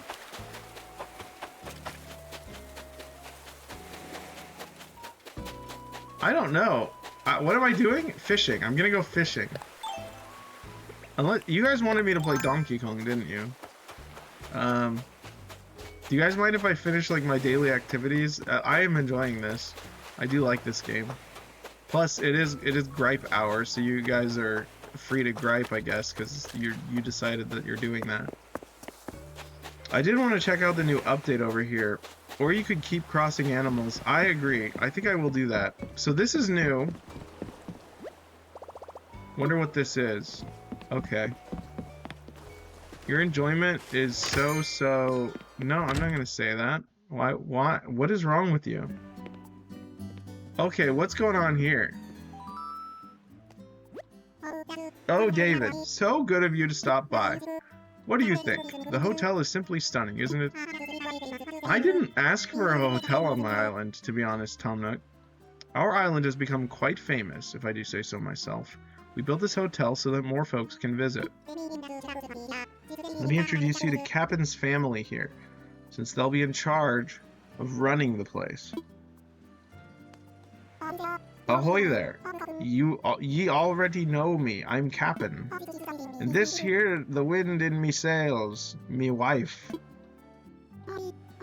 I don't know. What am I doing? Fishing. I'm gonna go fishing. Unless you guys wanted me to play Donkey Kong, didn't you? Do you guys mind if I finish like my daily activities? I am enjoying this. I do like this game. Plus, it is gripe hour, so you guys are free to gripe, I guess, because you decided that you're doing that. I did want to check out the new update over here. Or you could keep crossing animals. I agree. I think I will do that. So this is new. Wonder what this is. Okay. Your enjoyment is so... No, I'm not gonna say that. Why? What is wrong with you? Okay, what's going on here? Oh, David, so good of you to stop by. What do you think? The hotel is simply stunning, isn't it? I didn't ask for a hotel on my island, to be honest, Tom Nook. Our island has become quite famous, if I do say so myself. We built this hotel so that more folks can visit. Let me introduce you to Cappen's family here, since they'll be in charge of running the place. Ahoy there! Ye already know me, I'm Cappen. And this here, the wind in me sails, me wife.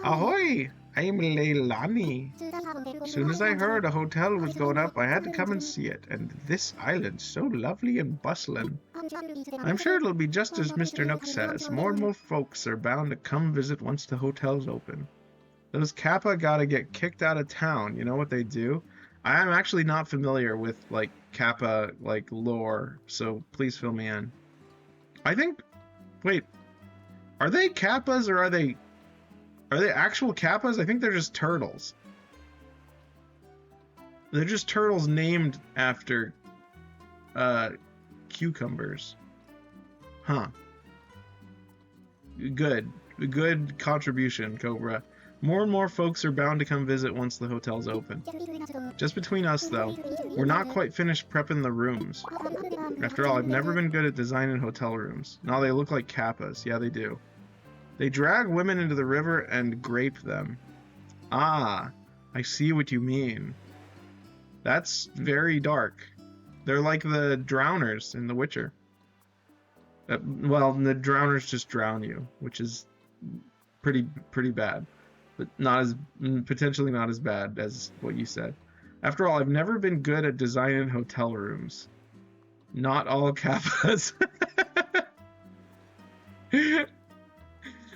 Ahoy! I'm Leilani. Soon as I heard a hotel was going up, I had to come and see it. And this island's so lovely and bustling. I'm sure it'll be just as Mr. Nook says. More and more folks are bound to come visit once the hotel's open. Those Kappa gotta get kicked out of town. You know what they do? I'm actually not familiar with, like, Kappa, like, lore, so please fill me in. I think... Wait. Are they Kappas or are they actual Kappas? I think they're just turtles. They're just turtles named after cucumbers. Huh. Good. Good contribution, Cobra. More and more folks are bound to come visit once the hotel's open. Just between us, though, we're not quite finished prepping the rooms. After all, I've never been good at designing hotel rooms. Now they look like Kappas. Yeah, they do. They drag women into the river and grape them. Ah, I see what you mean. That's very dark. They're like the drowners in The Witcher. Well, the drowners just drown you, which is pretty bad. But potentially not as bad as what you said. After all, I've never been good at designing hotel rooms. Not all Kappas.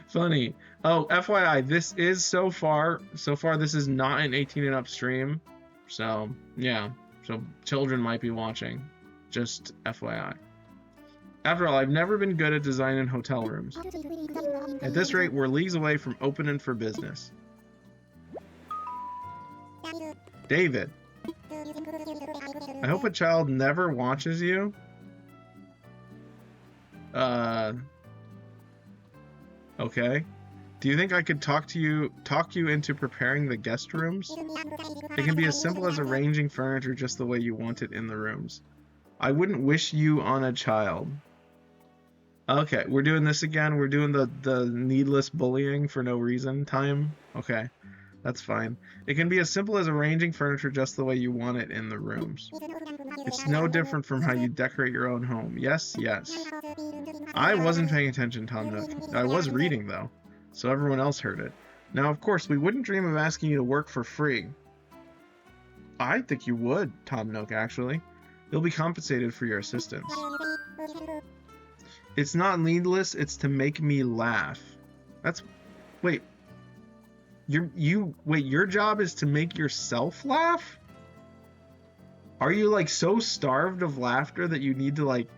Funny. Oh, FYI, this is so far this is not an 18 and up stream. So, yeah. So children might be watching. Just FYI. After all, I've never been good at designing hotel rooms. At this rate, we're leagues away from opening for business. David. I hope a child never watches you. Okay. Do you think I could talk you into preparing the guest rooms? It can be as simple as arranging furniture just the way you want it in the rooms. I wouldn't wish you on a child. Okay, we're doing this again. We're doing the needless bullying for no reason time. Okay, that's fine. It can be as simple as arranging furniture just the way you want it in the rooms. It's no different from how you decorate your own home. Yes, yes. I wasn't paying attention, Tom Nook. I was reading, though, so everyone else heard it. Now, of course, we wouldn't dream of asking you to work for free. I think you would, Tom Nook, actually. You'll be compensated for your assistance. It's not needless, it's to make me laugh. That's... Wait. Your job is to make yourself laugh? Are you, like, so starved of laughter that you need to, like...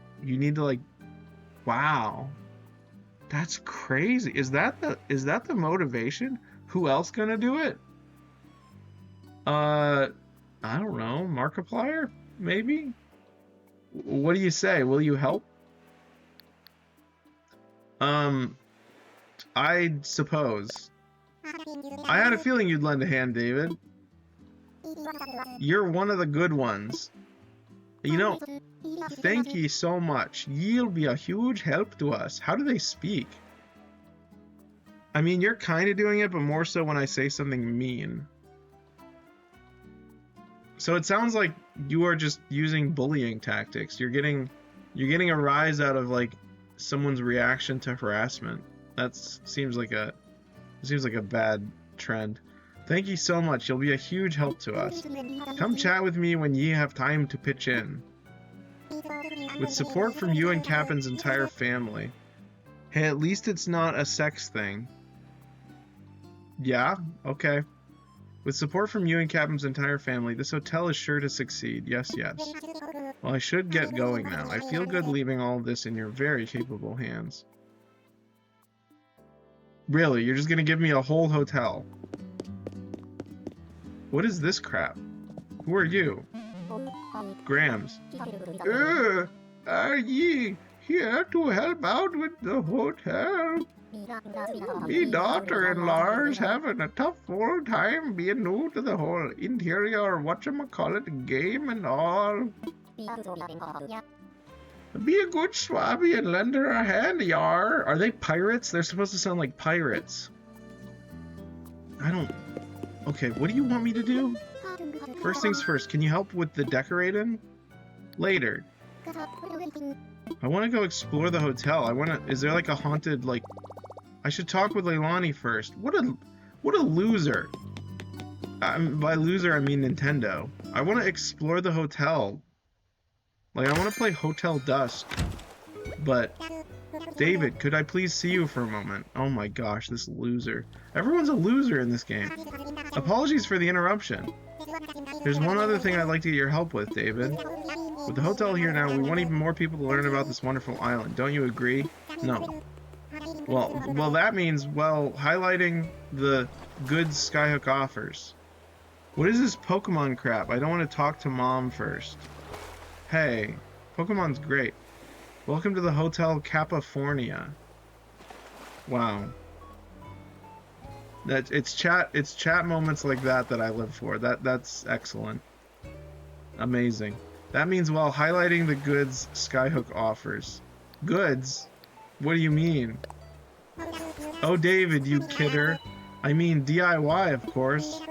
Wow. That's crazy. Is that the motivation? Who else gonna do it? I don't know. Markiplier? Maybe? What do you say? Will you help? I suppose. I had a feeling you'd lend a hand, David. You're one of the good ones. You know, thank ye so much. Ye'll be a huge help to us. How do they speak? I mean, you're kind of doing it, but more so when I say something mean. So it sounds like you are just using bullying tactics. You're getting a rise out of, like, someone's reaction to harassment. That seems like a bad trend. Thank you so much. You'll be a huge help to us. Come chat with me when ye have time to pitch in. With support from you and Cappen's entire family. Hey, at least it's not a sex thing. Yeah? Okay. With support from you and Captain's entire family, this hotel is sure to succeed. Yes, yes. Well, I should get going now. I feel good leaving all of this in your very capable hands. Really? You're just gonna give me a whole hotel? What is this crap? Who are you? Grams. Are ye here to help out with the hotel? Me daughter-in-law's having a tough old time being new to the whole interior whatchamacallit game and all. Be a good swabby and lend her a hand, yar. Are they pirates? They're supposed to sound like pirates. I don't... Okay, what do you want me to do? First things first, can you help with the decorating? Later. I want to go explore the hotel. Is there like a haunted, like... I should talk with Leilani first. What a loser. By loser, I mean Nintendo. I want to explore the hotel. Like, I want to play Hotel Dusk. But, David, could I please see you for a moment? Oh my gosh, this loser. Everyone's a loser in this game. Apologies for the interruption. There's one other thing I'd like to get your help with, David. With the hotel here now, we want even more people to learn about this wonderful island. Don't you agree? No. Well, that means, well, highlighting the goods Skyhook offers. What is this Pokemon crap? I don't want to talk to Mom first. Hey, Pokemon's great. Welcome to the Hotel Capafornia. Wow. It's chat moments like that I live for. That's excellent. Amazing. That means while highlighting the goods Skyhook offers. Goods? What do you mean? Oh, David, you kidder. I mean DIY, of course.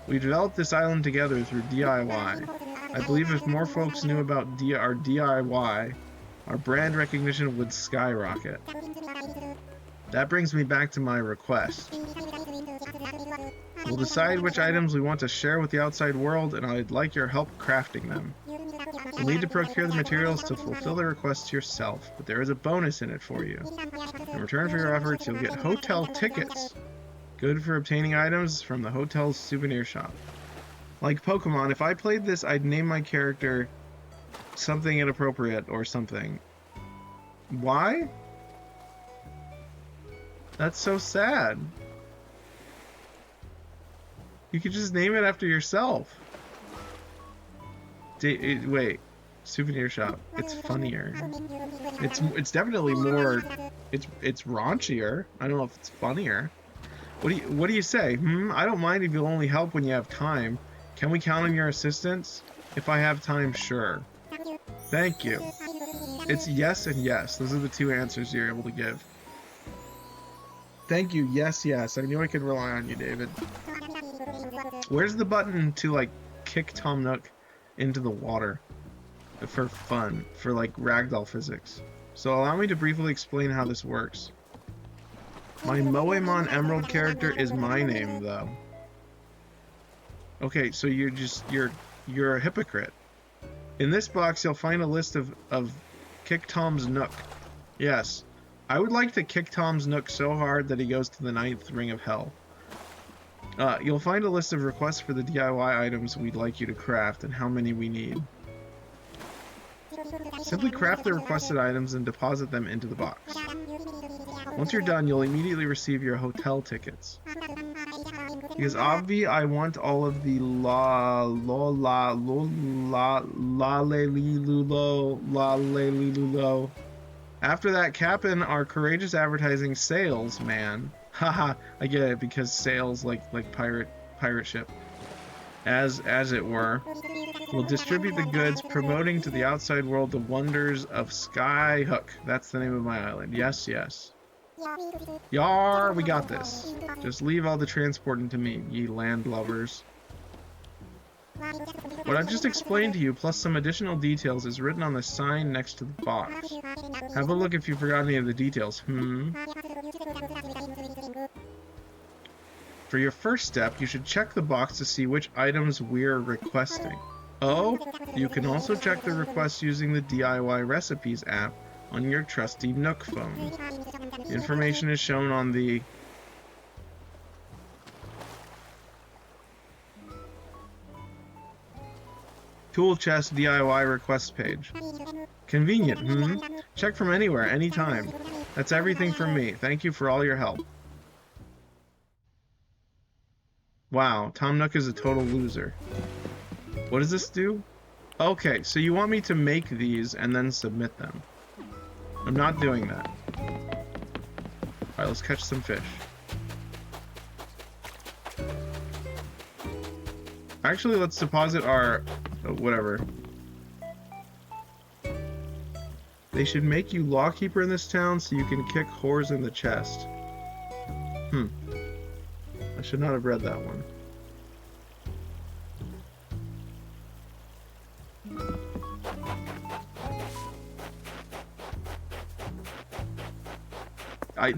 We developed this island together through DIY. I believe if more folks knew about our DIY, our brand recognition would skyrocket. That brings me back to my request. We'll decide which items we want to share with the outside world, and I'd like your help crafting them. You'll need to procure the materials to fulfill the request yourself, but there is a bonus in it for you. In return for your efforts, you'll get hotel tickets. Good for obtaining items from the hotel's souvenir shop. Like Pokemon, if I played this, I'd name my character something inappropriate or something. Why? That's so sad. You could just name it after yourself. Wait, souvenir shop. It's funnier. It's definitely more. It's raunchier. I don't know if it's funnier. What do you say? I don't mind if you'll only help when you have time. Can we count on your assistance? If I have time, sure. Thank you. It's yes and yes. Those are the two answers you're able to give. Thank you. Yes, yes. I knew I could rely on you, David. Where's the button to, like, kick Tom Nook into the water? For fun. For, like, ragdoll physics. So allow me to briefly explain how this works. My Moemon Emerald character is my name, though. Okay, so you're a hypocrite. In this box, you'll find a list of Kick Tom's Nook. Yes, I would like to kick Tom's Nook so hard that he goes to the 9th ring of hell. You'll find a list of requests for the DIY items we'd like you to craft and how many we need. Simply craft the requested items and deposit them into the box. Once you're done, you'll immediately receive your hotel tickets. Because obvi, I want all of the la-le-li-lulo. After that, Cap'n, our courageous advertising salesman. Haha, I get it, because sales like pirate ship. As it were, will distribute the goods, promoting to the outside world the wonders of Skyhook. That's the name of my island. Yes, yes. Yar, we got this. Just leave all the transporting to me, ye landlubbers. What I've just explained to you, plus some additional details, is written on the sign next to the box. Have a look if you forgot any of the details. For your first step, you should check the box to see which items we're requesting. Oh, you can also check the request using the DIY Recipes app on your trusty Nook phone. The information is shown on the Tool chest DIY request page. Convenient, hmm? Check from anywhere, anytime. That's everything from me. Thank you for all your help. Wow, Tom Nook is a total loser. What does this do? Okay, so you want me to make these and then submit them. I'm not doing that. Alright, let's catch some fish. Actually, let's deposit our... oh, whatever. They should make you lawkeeper in this town so you can kick whores in the chest. I should not have read that one.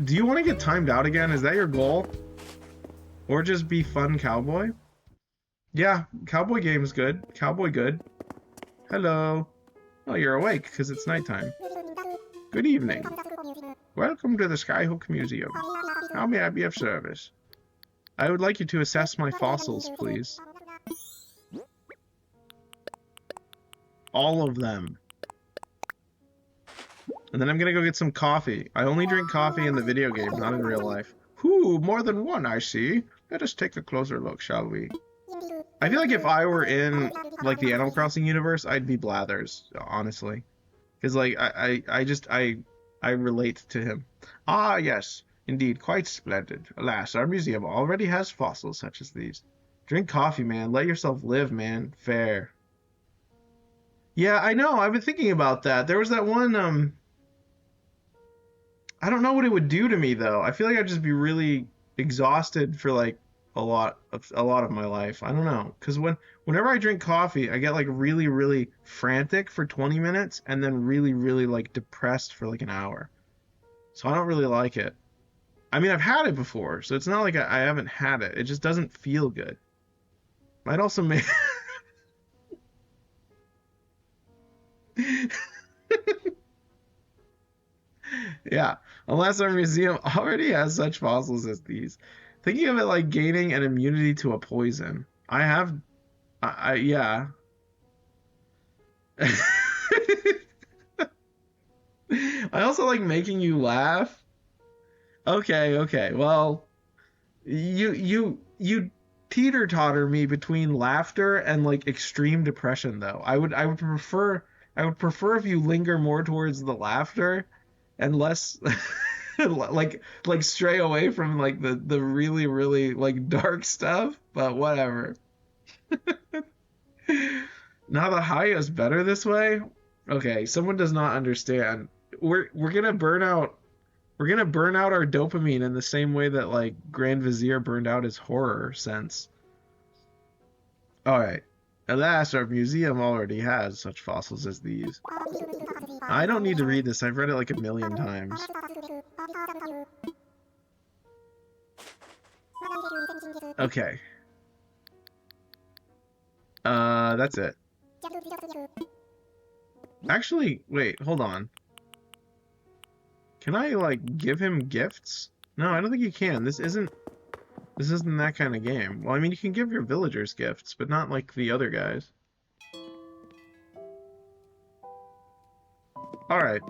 Do you want to get timed out again? Is that your goal? Or just be fun cowboy? Yeah, cowboy game's good. Cowboy good. Hello. Oh, you're awake because it's nighttime. Good evening. Welcome to the Skyhook Museum. How may I be of service? I would like you to assess my fossils, please. All of them. And then I'm gonna go get some coffee. I only drink coffee in the video game, not in real life. Whew, more than one, I see. Let us take a closer look, shall we? I feel like if I were in, like, the Animal Crossing universe, I'd be Blathers, honestly. Because, like, I relate to him. Ah, yes. Indeed, quite splendid. Alas, our museum already has fossils such as these. Drink coffee, man. Let yourself live, man. Fair. Yeah, I know. I've been thinking about that. There was that one, I don't know what it would do to me, though. I feel like I'd just be really exhausted for, like, a lot of my life. I don't know. Because whenever I drink coffee, I get, like, really, really frantic for 20 minutes and then really, really, like, depressed for, like, an hour. So I don't really like it. I mean, I've had it before, so it's not like I haven't had it. It just doesn't feel good. Might also make... Yeah, unless our museum already has such fossils as these. Thinking of it like gaining an immunity to a poison. Yeah. I also like making you laugh. Okay. Well, you teeter-totter me between laughter and like extreme depression though. I would prefer if you linger more towards the laughter and less like stray away from like the really really like dark stuff, but whatever. Now the high is better this way. Okay, someone does not understand. We're gonna burn out. We're gonna burn out our dopamine in the same way that like Grand Vizier burned out his horror sense. All right. Alas, our museum already has such fossils as these. I don't need to read this. I've read it like a million times. Okay. That's it. Actually, wait, hold on. Can I, like, give him gifts? No, I don't think you can. This isn't that kind of game. Well, I mean, you can give your villagers gifts, but not like the other guys. Alright.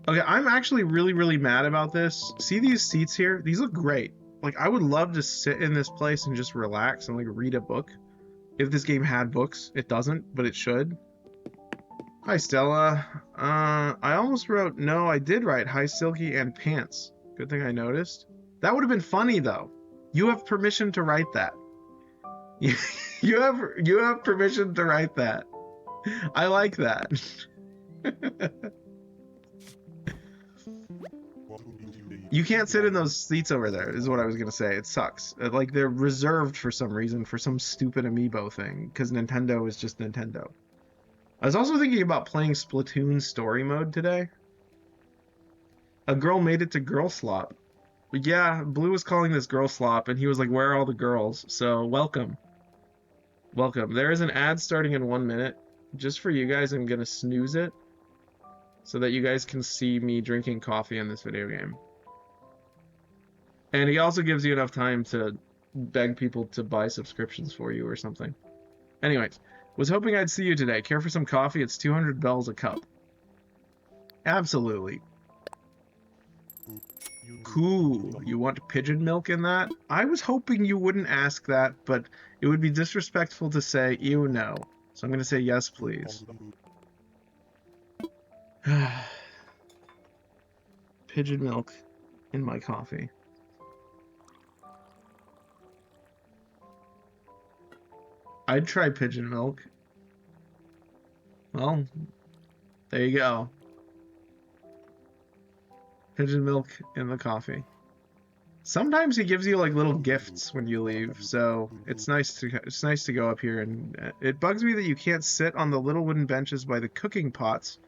Okay, I'm actually really, really mad about this. See these seats here? These look great. Like, I would love to sit in this place and just relax and, like, read a book. If this game had books. It doesn't, but it should. Hi, Stella. I almost wrote, no, I did write Hi, Silky and Pants. Good thing I noticed. That would have been funny, though. You have permission to write that. You have permission to write that. I like that. You can't sit in those seats over there, is what I was gonna say. It sucks. Like, they're reserved for some reason, for some stupid amiibo thing, because Nintendo is just Nintendo. I was also thinking about playing Splatoon story mode today. A girl made it to Girl Slop. Yeah, Blue was calling this Girl Slop, and he was like, where are all the girls? So, welcome. Welcome. There is an ad starting in 1 minute. Just for you guys, I'm gonna snooze it, so that you guys can see me drinking coffee in this video game. And he also gives you enough time to beg people to buy subscriptions for you or something. Anyways, Was hoping I'd see you today. Care for some coffee? It's 200 bells a cup. Absolutely. Cool. You want pigeon milk in that? I was hoping you wouldn't ask that, but it would be disrespectful to say, ew, no. So I'm going to say yes, please. Pigeon milk in my coffee. I'd try pigeon milk. Well, there you go. Pigeon milk in the coffee. Sometimes he gives you like little gifts when you leave, so it's nice to go up here. And it bugs me that you can't sit on the little wooden benches by the cooking pots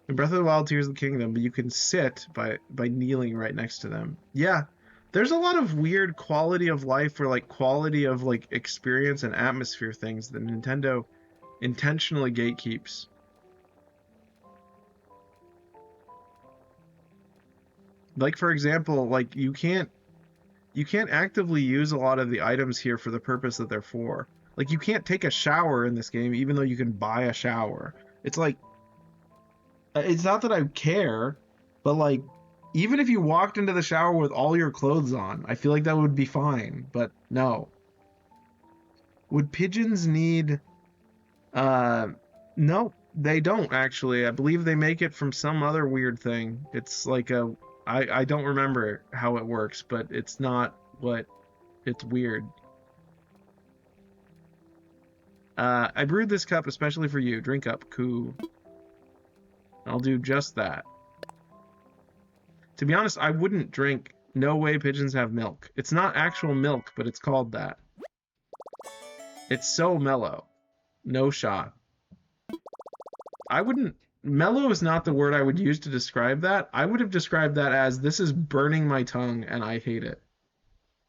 in Breath of the Wild Tears of the Kingdom, but you can sit by kneeling right next to them. Yeah, there's a lot of weird quality of life or like quality of like experience and atmosphere things that Nintendo intentionally gatekeeps. Like, for example, like you can't actively use a lot of the items here for the purpose that they're for. Like, you can't take a shower in this game, even though you can buy a shower. It's like, it's not that I care, but like, even if you walked into the shower with all your clothes on, I feel like that would be fine, but no. Would pigeons need, no, they don't actually. I believe they make it from some other weird thing. It's like I don't remember how it works, but it's not what... It's weird. I brewed this cup especially for you. Drink up. Cool. I'll do just that. To be honest, I wouldn't drink No Way Pigeons Have Milk. It's not actual milk, but it's called that. It's so mellow. No shot. I wouldn't... Mellow is not the word I would use to describe that. I would have described that as, this is burning my tongue and I hate it.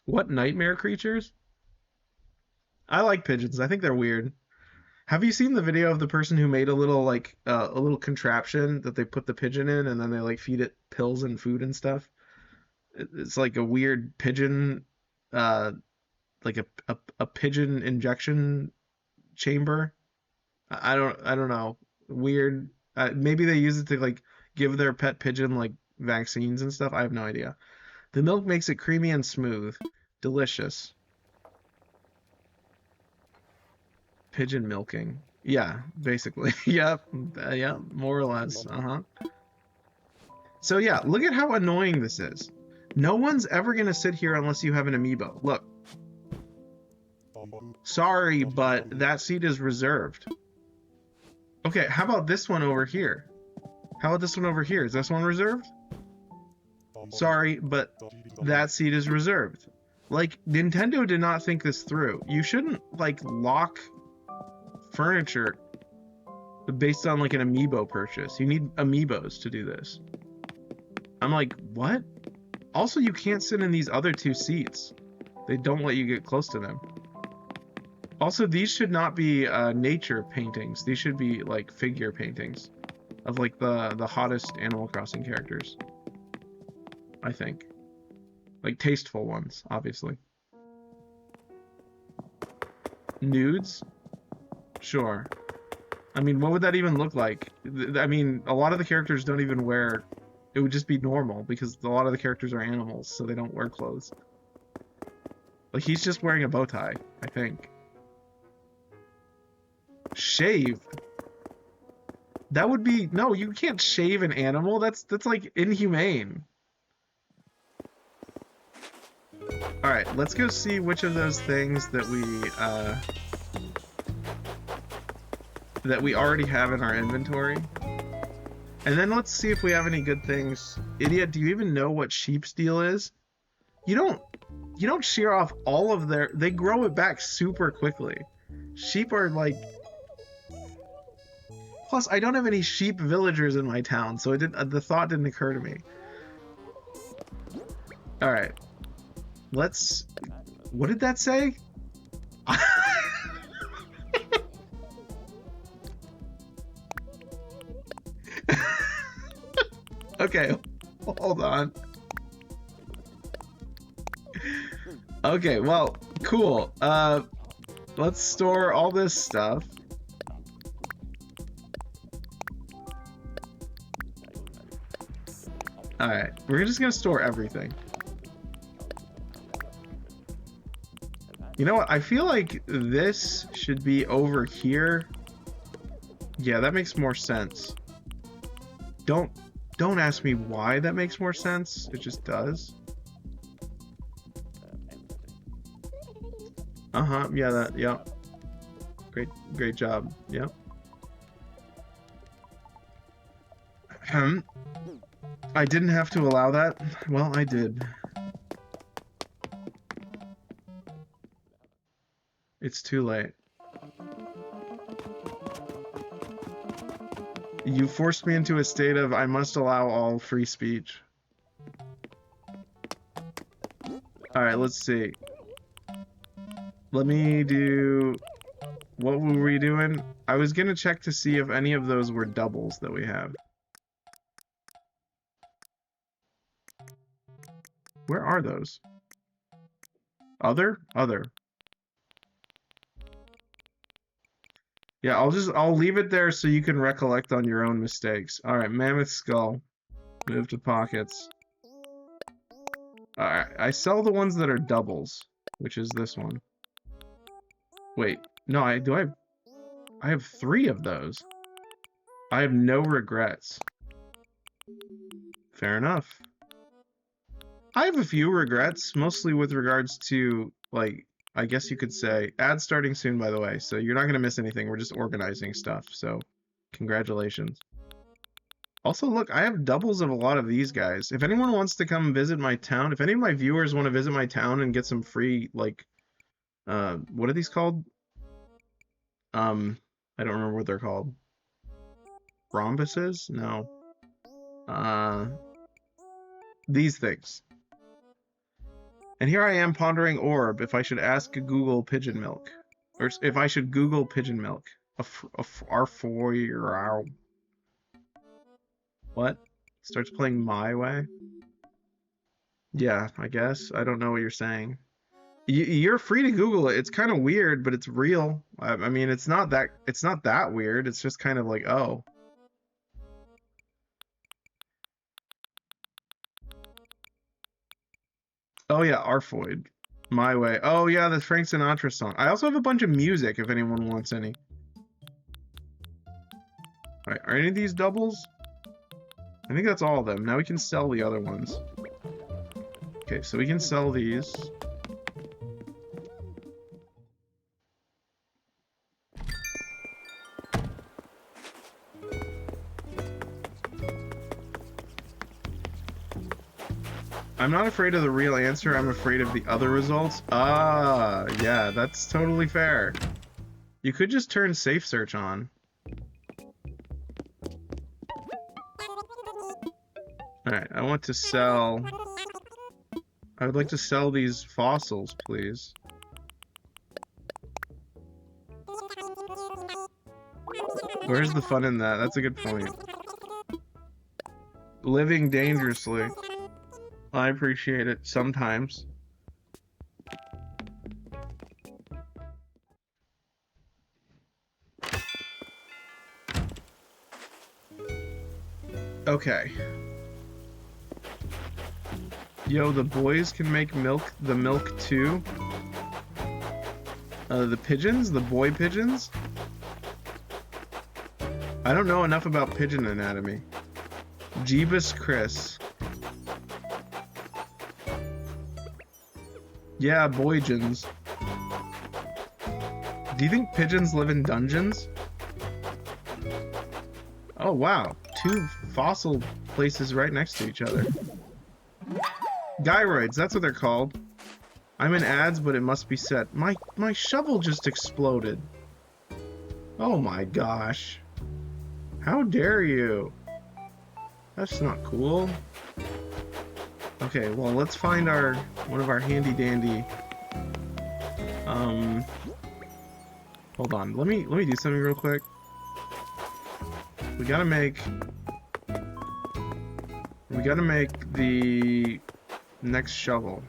What nightmare creatures? I like pigeons. I think they're weird. Have you seen the video of the person who made a little like a little contraption that they put the pigeon in and then they like feed it pills and food and stuff? It's like a weird pigeon, like a pigeon injection chamber. I don't know. Weird. Maybe they use it to like give their pet pigeon like vaccines and stuff. I have no idea. The milk makes it creamy and smooth. Delicious. Pigeon milking. Yeah, basically. Yep. Yeah, more or less. Uh-huh. So yeah, look at how annoying this is. No one's ever gonna sit here unless you have an amiibo. Look. Sorry, but that seat is reserved. Okay, how about this one over here? How about this one over here? Is this one reserved? Sorry, but that seat is reserved. Like, Nintendo did not think this through. You shouldn't, like, lock furniture based on, like, an amiibo purchase. You need amiibos to do this. I'm like, what? Also, you can't sit in these other two seats. They don't let you get close to them. Also, these should not be nature paintings. These should be like figure paintings of like the hottest Animal Crossing characters. I think. Like tasteful ones, obviously. Nudes? Sure. I mean, what would that even look like? I mean, a lot of the characters don't even wear... It would just be normal because a lot of the characters are animals, so they don't wear clothes. Like, he's just wearing a bow tie, I think. Shaved? That would be... No, you can't shave an animal. That's like inhumane. Alright, let's go see which of those things that we already have in our inventory. And then let's see if we have any good things. Idiot, do you even know what sheep's deal is? You don't shear off all of their... They grow it back super quickly. Sheep are like... Plus, I don't have any sheep villagers in my town, so the thought didn't occur to me. Alright. Let's... What did that say? Okay, hold on. Okay, well, cool. Let's store all this stuff. Alright, we're just gonna store everything. You know what? I feel like this should be over here. Yeah, that makes more sense. Don't ask me why that makes more sense. It just does. Uh-huh. Yeah, yeah. Great job. Yeah. I didn't have to allow that. Well, I did. It's too late. You forced me into a state of I must allow all free speech. Alright, let's see. Let me do... What were we doing? I was gonna check to see if any of those were doubles that we have. Where are those? Other? Other. Yeah, I'll leave it there so you can recollect on your own mistakes. Alright, mammoth skull. Move to pockets. Alright, I sell the ones that are doubles, which is this one. Wait, no, I have 3 of those. I have no regrets. Fair enough. I have a few regrets, mostly with regards to, like, I guess you could say, ads starting soon, by the way, so you're not going to miss anything. We're just organizing stuff, so congratulations. Also, look, I have doubles of a lot of these guys. If anyone wants to come visit my town, if any of my viewers want to visit my town and get some free, like, what are these called? I don't remember what they're called. Rhombuses? No. These things. And here I am pondering orb if I should ask Google pigeon milk. Or if I should Google pigeon milk. What? Starts playing My Way? Yeah, I guess. I don't know what you're saying. You're free to Google it. It's kind of weird, but it's real. I mean, it's not that weird. It's just kind of like, oh. Oh yeah, Arfoid. My Way. Oh yeah, the Frank Sinatra song. I also have a bunch of music if anyone wants any. Alright, are any of these doubles? I think that's all of them. Now we can sell the other ones. Okay, so we can sell these. I'm not afraid of the real answer, I'm afraid of the other results. Ah, yeah, that's totally fair. You could just turn safe search on. Alright, I want to sell... I would like to sell these fossils, please. Where's the fun in that? That's a good point. Living dangerously. I appreciate it sometimes. Okay. Yo, the boys can make the milk too. The pigeons? The boy pigeons? I don't know enough about pigeon anatomy. Jeebus Chris. Yeah, boygens. Do you think pigeons live in dungeons? Oh wow, 2 fossil places right next to each other. Gyroids, that's what they're called. I'm in ads, but it must be set. My shovel just exploded. Oh my gosh. How dare you? That's not cool. Okay, well, let's find one of our handy dandy. Hold on. Let me do something real quick. We gotta make the next shovel.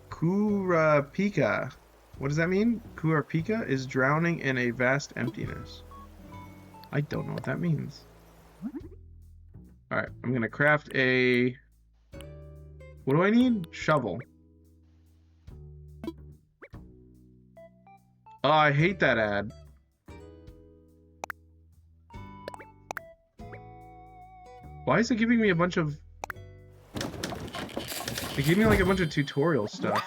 Kurapika. What does that mean? Kurapika is drowning in a vast emptiness. I don't know what that means. Alright, I'm gonna craft a... What do I need? Shovel. Oh, I hate that ad. Why is it giving me a bunch of... It gave me like a bunch of tutorial stuff.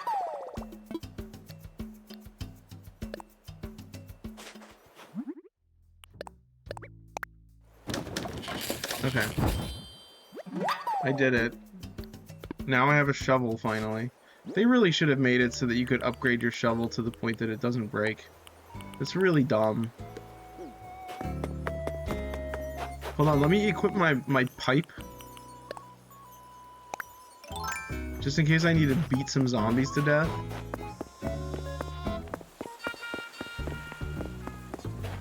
Okay. I did it. Now I have a shovel, finally. They really should have made it so that you could upgrade your shovel to the point that it doesn't break. It's really dumb. Hold on, let me equip my pipe. Just in case I need to beat some zombies to death.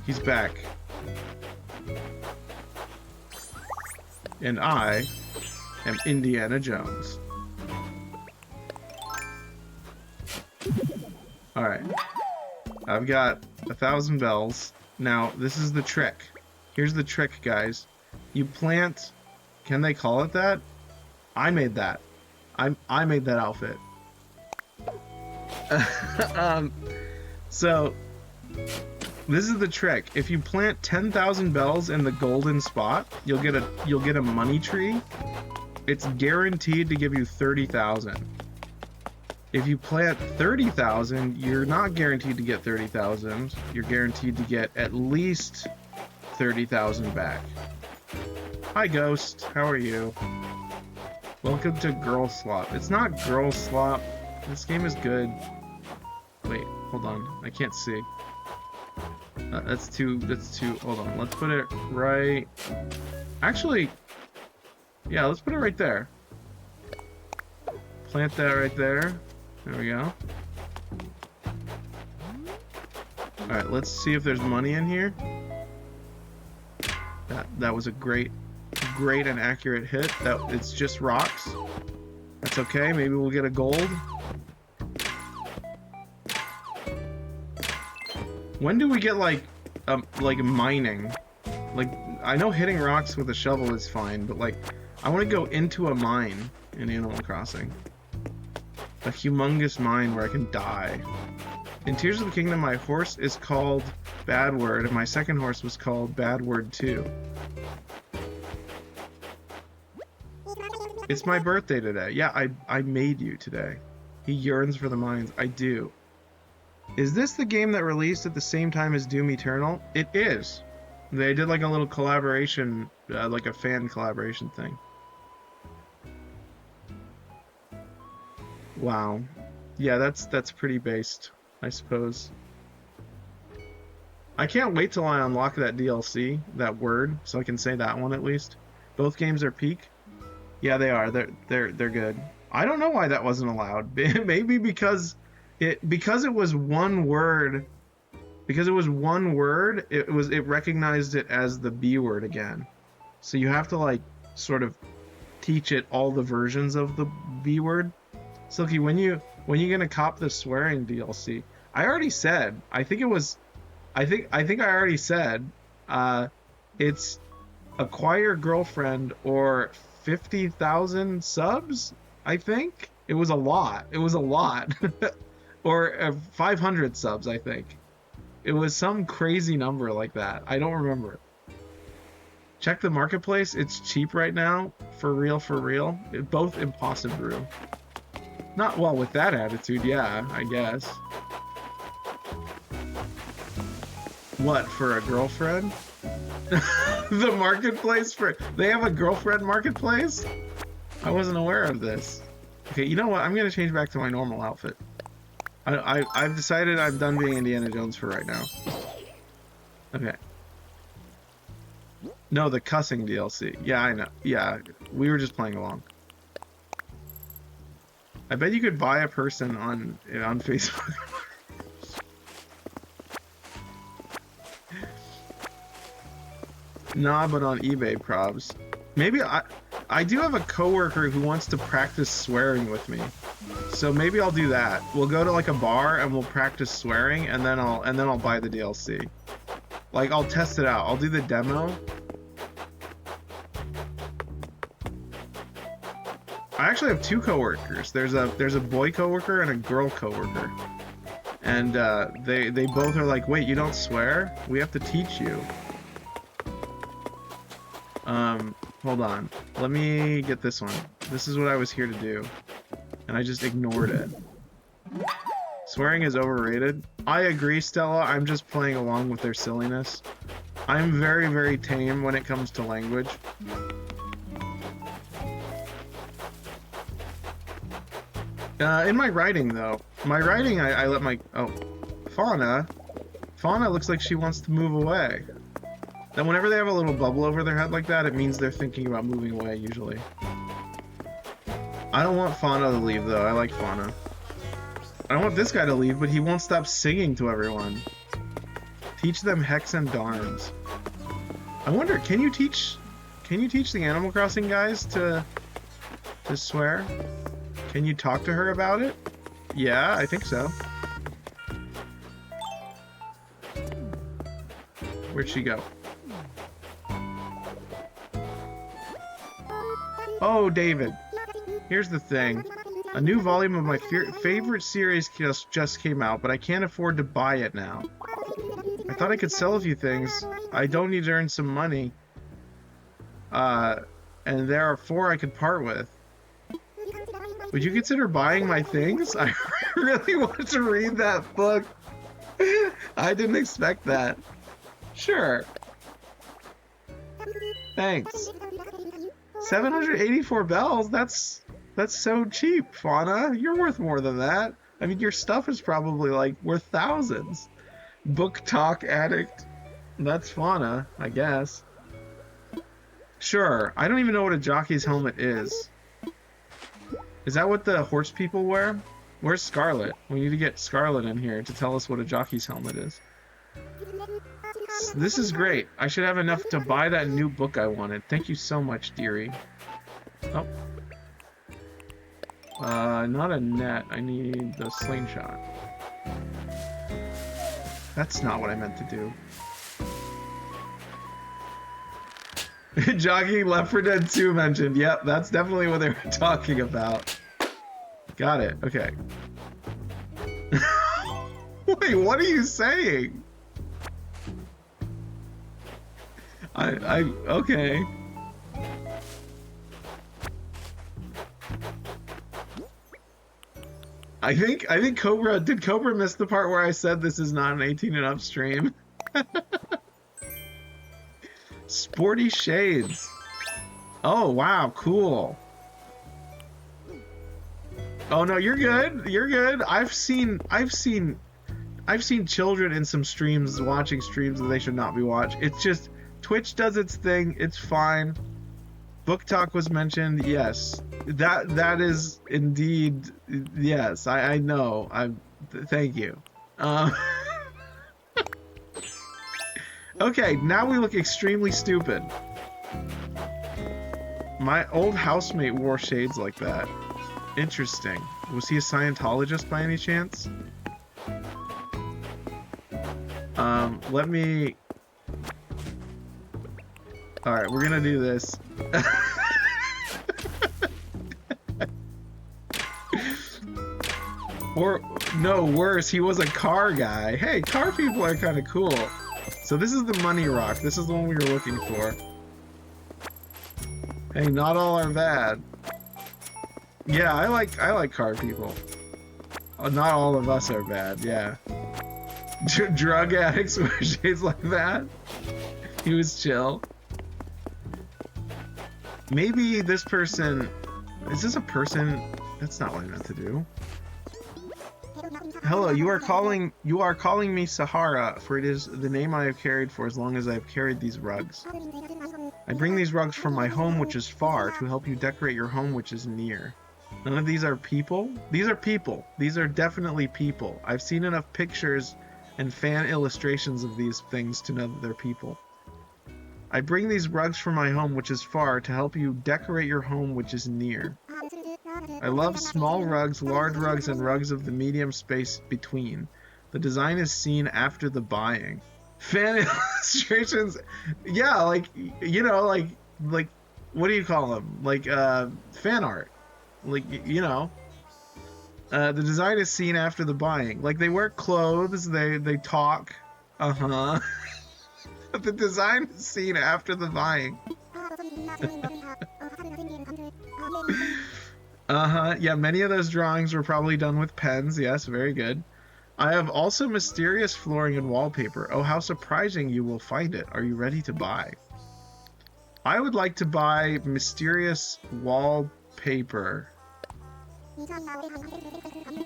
He's back. And I am Indiana Jones. Alright. I've got 1,000 bells. Now, this is the trick. Here's the trick, guys. You plant... Can they call it that? I made that. I made that outfit. So... This is the trick. If you plant 10,000 bells in the golden spot, you'll get a money tree. It's guaranteed to give you 30,000. If you plant 30,000, you're not guaranteed to get 30,000. You're guaranteed to get at least 30,000 back. Hi, Ghost. How are you? Welcome to Girl Slop. It's not Girl Slop. This game is good. Wait, hold on. I can't see. That's too, hold on, let's put it right, actually, yeah, let's put it right there. Plant that right there. There we go. Alright, let's see if there's money in here. That was a great and accurate hit. It's just rocks. That's okay, maybe we'll get a gold. When do we get like mining? Like, I know hitting rocks with a shovel is fine, but like, I want to go into a mine in Animal Crossing. A humongous mine where I can die. In Tears of the Kingdom, my horse is called Bad Word, and my second horse was called Bad Word 2. It's my birthday today. Yeah, I made you today. He yearns for the mines. I do. Is this the game that released at the same time as Doom Eternal? It is. They did like a little collaboration, like a fan collaboration thing. Wow. Yeah, that's pretty based, I suppose. I can't wait till I unlock that DLC, that word, so I can say that one at least. Both games are peak. Yeah, they are. They're good. I don't know why that wasn't allowed. Maybe because it was one word. Because it was one word, it recognized it as the B word again. So you have to like sort of teach it all the versions of the B word. Silky, when you gonna cop the swearing DLC? I already said. I think I already said. It's acquire girlfriend or 50,000 subs. I think it was a lot. It was a lot. Or 500 subs. I think it was some crazy number like that. I don't remember. Check the marketplace. It's cheap right now. For real, for real. Both impossible. Not well with that attitude, yeah, I guess. What, for a girlfriend? The marketplace for... They have a girlfriend marketplace? I wasn't aware of this. Okay, you know what? I'm gonna change back to my normal outfit. I've decided I'm done being Indiana Jones for right now. Okay. No, the cussing DLC. Yeah, I know. Yeah, we were just playing along. I bet you could buy a person on Facebook. Nah, but on eBay, probs. Maybe I do have a coworker who wants to practice swearing with me, so maybe I'll do that. We'll go to like a bar and we'll practice swearing, and then I'll buy the DLC. Like, I'll test it out. I'll do the demo. I actually have two coworkers. There's a boy coworker and a girl coworker. And they both are like, wait, you don't swear? We have to teach you. Hold on. Let me get this one. This is what I was here to do. And I just ignored it. Swearing is overrated. I agree, Stella. I'm just playing along with their silliness. I'm very, very tame when it comes to language. In my writing, though. My writing, I let my... Oh. Fauna. Fauna looks like she wants to move away. Then whenever they have a little bubble over their head like that, it means they're thinking about moving away, usually. I don't want Fauna to leave, though. I like Fauna. I don't want this guy to leave, but he won't stop singing to everyone. Teach them hex and darns. I wonder, can you teach the Animal Crossing guys to swear? Can you talk to her about it? Yeah, I think so. Where'd she go? Oh, David. Here's the thing. A new volume of my favorite series just came out, but I can't afford to buy it now. I thought I could sell a few things. I don't need to earn some money. And there are 4 I could part with. Would you consider buying my things? I really want to read that book. I didn't expect that. Sure. Thanks. 784 bells? That's so cheap, Fauna. You're worth more than that. I mean, your stuff is probably like worth thousands. Book talk addict. That's Fauna, I guess. Sure. I don't even know what a jockey's helmet is. Is that what the horse people wear? Where's Scarlet? We need to get Scarlet in here to tell us what a jockey's helmet is. This is great. I should have enough to buy that new book I wanted. Thank you so much, dearie. Oh. Not a net. I need the slingshot. That's not what I meant to do. Jogging Left 4 Dead 2 mentioned. Yep, that's definitely what they were talking about. Got it. Okay. Wait, what are you saying? Okay. I think Cobra, did Cobra miss the part where I said this is not an 18 and up stream? Sporty shades. Oh, wow, cool. Oh no, you're good. You're good. I've seen children in some streams watching streams that they should not be watching. It's just Twitch does its thing. It's fine. Book talk was mentioned. Yes. That is indeed yes. I know. Thank you. Okay, now we look extremely stupid. My old housemate wore shades like that. Interesting. Was he a Scientologist by any chance? Let me... Alright, we're gonna do this. Or, no, worse, he was a car guy. Hey, car people are kind of cool. So this is the money rock. This is the one we were looking for. Hey, not all are bad. Yeah, I like car people. Not all of us are bad, yeah. Drug addicts wear shades like that? He was chill. Maybe this person... Is this a person? That's not what I meant to do. Hello, you are calling me Sahara, for it is the name I have carried for as long as I have carried these rugs. I bring these rugs from my home, which is far, to help you decorate your home, which is near. None of these are people? These are people. These are definitely people. I've seen enough pictures and fan illustrations of these things to know that they're people. I bring these rugs from my home, which is far, to help you decorate your home, which is near. I love small rugs, large rugs, and rugs of the medium space between. The design is seen after the buying. Fan illustrations, yeah, like, you know, like, what do you call them? Like, fan art. Like, you know, the design is seen after the buying. Like, they wear clothes, they talk. Uh-huh. The design is seen after the buying. Uh-huh. Yeah, many of those drawings were probably done with pens. Yes, very good. I have also mysterious flooring and wallpaper. Oh, how surprising you will find it. Are you ready to buy? I would like to buy mysterious wallpaper.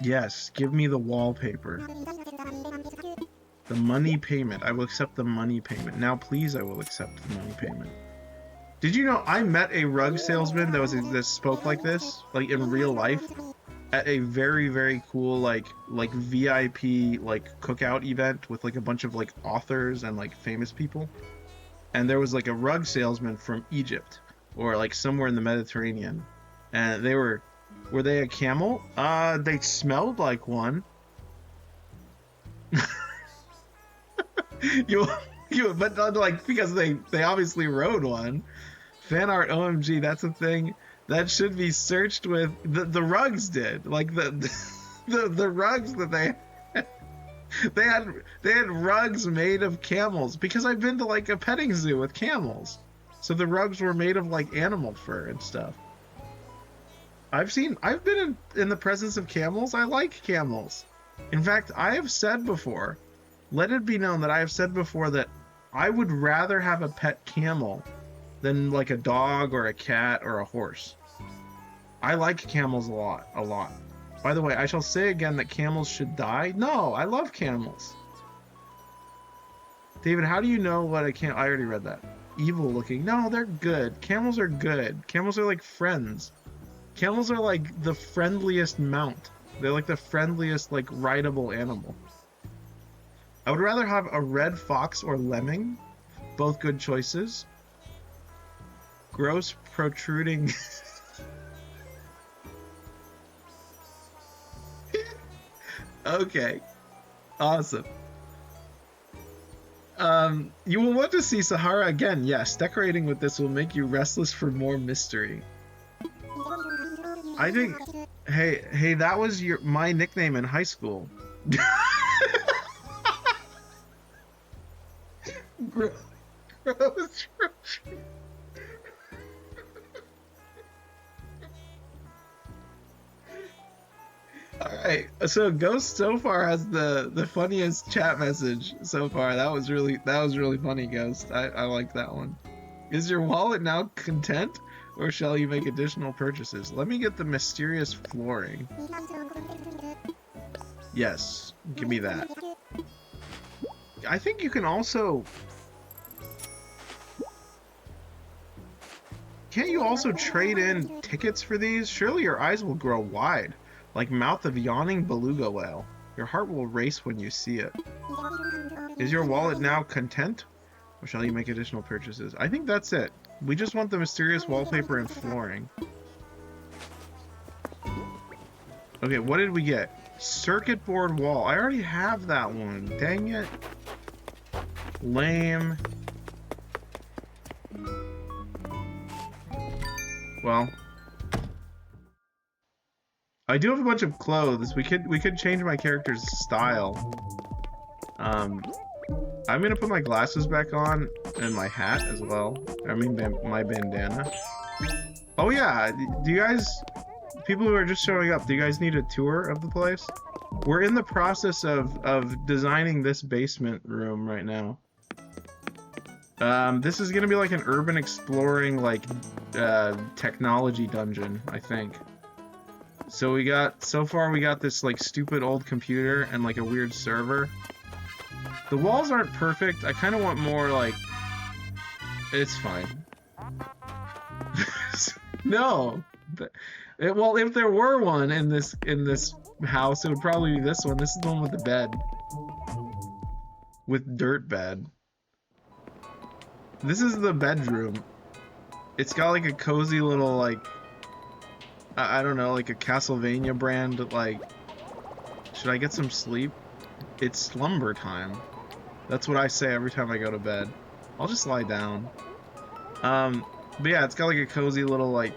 Yes, give me the wallpaper. The money payment. I will accept the money payment. Now, please, I will accept the money payment. Did you know I met a rug salesman that spoke like this, like in real life, at a very, very cool like VIP like cookout event with like a bunch of like authors and like famous people. And there was like a rug salesman from Egypt or like somewhere in the Mediterranean, and were they a camel? They smelled like one. But not like because they obviously rode one. Fan art OMG, that's a thing that should be searched with. The rugs did, like the rugs that they had rugs made of camels, because I've been to like a petting zoo with camels, so the rugs were made of like animal fur and stuff. I've been in the presence of camels. I like camels. In fact, I have said before, let it be known that I have said before that I would rather have a pet camel than like a dog or a cat or a horse. I like camels a lot. By the way, I shall say again that camels should die. No, I love camels. David, how do you know what a camel? I already read that. Evil looking. No, they're good. Camels are good. Camels are like friends. Camels are like the friendliest mount. They're like the friendliest, like, rideable animal. I would rather have a red fox or lemming. Both good choices. Gross protruding. Okay. Awesome. You will want to see Sahara again. Yes, decorating with this will make you restless for more mystery. I think... Hey, that was my nickname in high school. Gross. Alright, so Ghost so far has the funniest chat message so far. That was really funny, Ghost. I like that one. Is your wallet now content, or shall you make additional purchases? Let me get the mysterious flooring. Yes, give me that. I think you can also... Can't you also trade in tickets for these? Surely your eyes will grow wide, like mouth of yawning beluga whale. Your heart will race when you see it. Is your wallet now content, or shall you make additional purchases? I think that's it. We just want the mysterious wallpaper and flooring. Okay, what did we get? Circuit board wall. I already have that one. Dang it. Lame. Well, I do have a bunch of clothes. We could change my character's style. I'm gonna put my glasses back on and my hat as well. I mean, my bandana. Oh yeah, do you guys, people who are just showing up, do you guys need a tour of the place? We're in the process of designing this basement room right now. This is gonna be like an urban exploring, like, technology dungeon, I think. So so far we got this, like, stupid old computer and, like, a weird server. The walls aren't perfect. I kind of want more, like... It's fine. No! Well, if there were one in this house, it would probably be this one. This is the one with the bed. With dirt bed. This is the bedroom. It's got like a cozy little, like, I don't know, like a Castlevania brand, like, should I get some sleep? It's slumber time. That's what I say every time I go to bed. I'll just lie down. But yeah, it's got like a cozy little, like,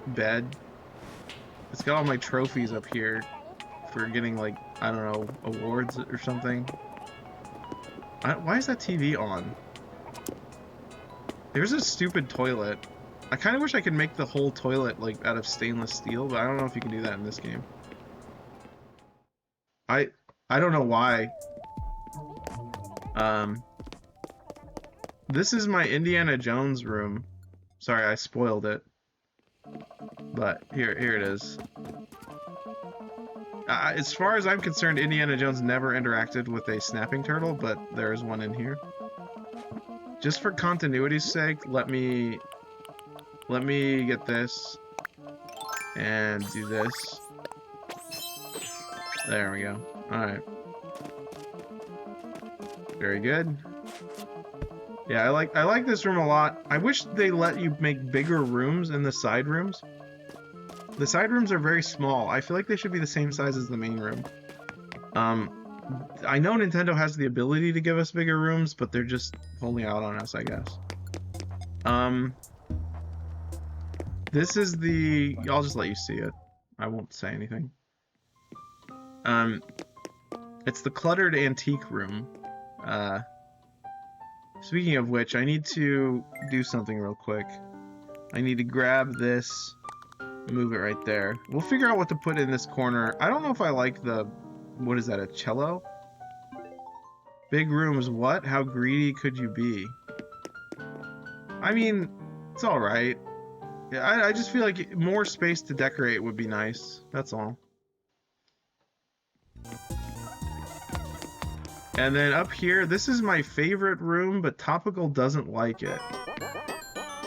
bed. It's got all my trophies up here for getting, like, I don't know, awards or something. Why is that TV on? There's a stupid toilet. I kind of wish I could make the whole toilet, like, out of stainless steel, but I don't know if you can do that in this game. I don't know why. This is my Indiana Jones room. Sorry, I spoiled it. But here it is. As far as I'm concerned, Indiana Jones never interacted with a snapping turtle, but there is one in here. Just for continuity's sake, let me get this and do this. There we go. Alright. Very good. Yeah, I like this room a lot. I wish they let you make bigger rooms in the side rooms. The side rooms are very small. I feel like they should be the same size as the main room. I know Nintendo has the ability to give us bigger rooms, but they're just holding out on us, I guess. This is the... I'll just let you see it. I won't say anything. It's the cluttered antique room. Speaking of which, I need to do something real quick. I need to grab this, move it right there. We'll figure out what to put in this corner. I don't know if I like the... What is that, a cello? Big rooms, what? How greedy could you be? I mean, it's alright. Yeah, I just feel like more space to decorate would be nice. That's all. And then up here, this is my favorite room, but Topical doesn't like it.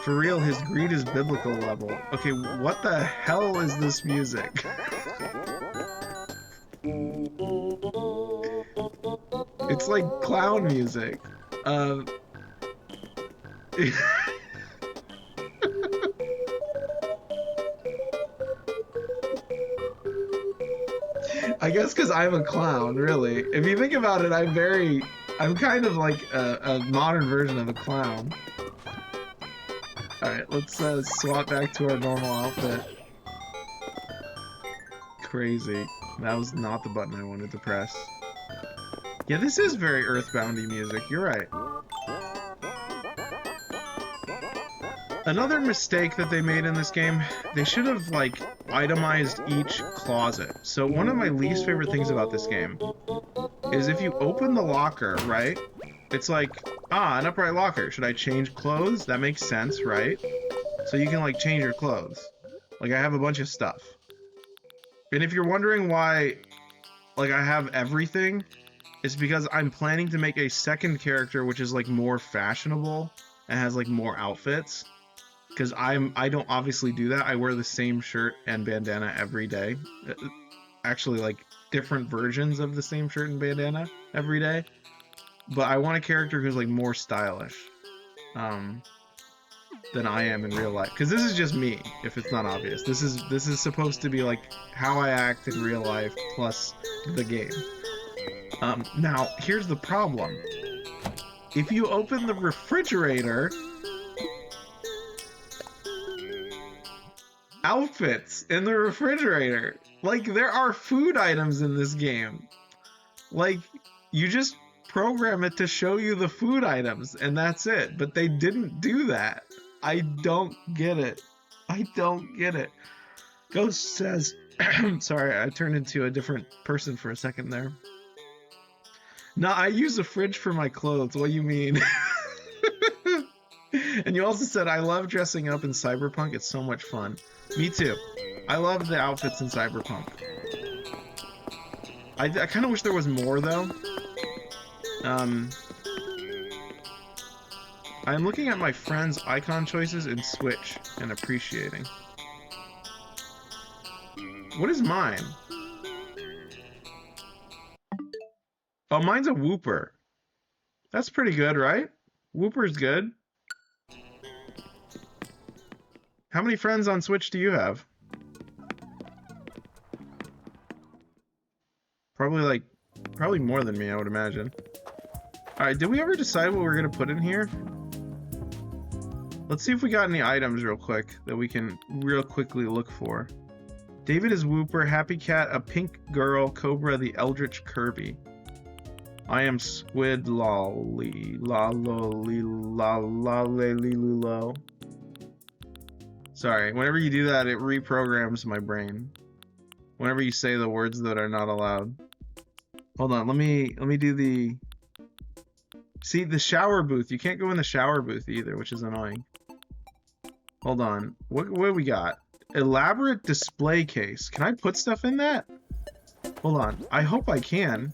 For real, his greed is biblical level. Okay, what the hell is this music? It's like clown music. I guess because I'm a clown, really. If you think about it, I'm kind of like a modern version of a clown. Alright, let's swap back to our normal outfit. Crazy. That was not the button I wanted to press. Yeah, this is very Earthboundy music, you're right. Another mistake that they made in this game, they should have, like, itemized each closet. So one of my least favorite things about this game is if you open the locker, right? It's like, an upright locker. Should I change clothes? That makes sense, right? So you can, like, change your clothes. Like, I have a bunch of stuff. And if you're wondering why, like, I have everything, it's because I'm planning to make a second character which is, like, more fashionable and has, like, more outfits. Because I don't obviously do that. I wear the same shirt and bandana every day. Actually, like, different versions of the same shirt and bandana every day. But I want a character who's, like, more stylish than I am in real life. Because this is just me, if it's not obvious. This is supposed to be, like, how I act in real life plus the game. Now, here's the problem. If you open the refrigerator... outfits in the refrigerator. Like, there are food items in this game. Like, you just program it to show you the food items, and that's it. But they didn't do that. I don't get it. I don't get it. Ghost says... Sorry, I turned into a different person for a second there. No, I use a fridge for my clothes. What do you mean? And you also said, I love dressing up in Cyberpunk. It's so much fun. Me too. I love the outfits in Cyberpunk. I kind of wish there was more, though. I'm looking at my friends' icon choices in Switch and appreciating. What is mine? Oh, mine's a Wooper. That's pretty good, right? Wooper's good. How many friends on Switch do you have? Probably more than me, I would imagine. Alright, did we ever decide what we're gonna put in here? Let's see if we got any items real quick that we can real quickly look for. David is Whooper, Happy Cat, a pink girl, Cobra, the Eldritch Kirby. I am Squid Lolly, la lolly, la la lulo. Sorry, whenever you do that, it reprograms my brain. Whenever you say the words that are not allowed. Hold on, let me do the... See, the shower booth. You can't go in the shower booth either, which is annoying. Hold on. What do we got? Elaborate display case. Can I put stuff in that? Hold on. I hope I can.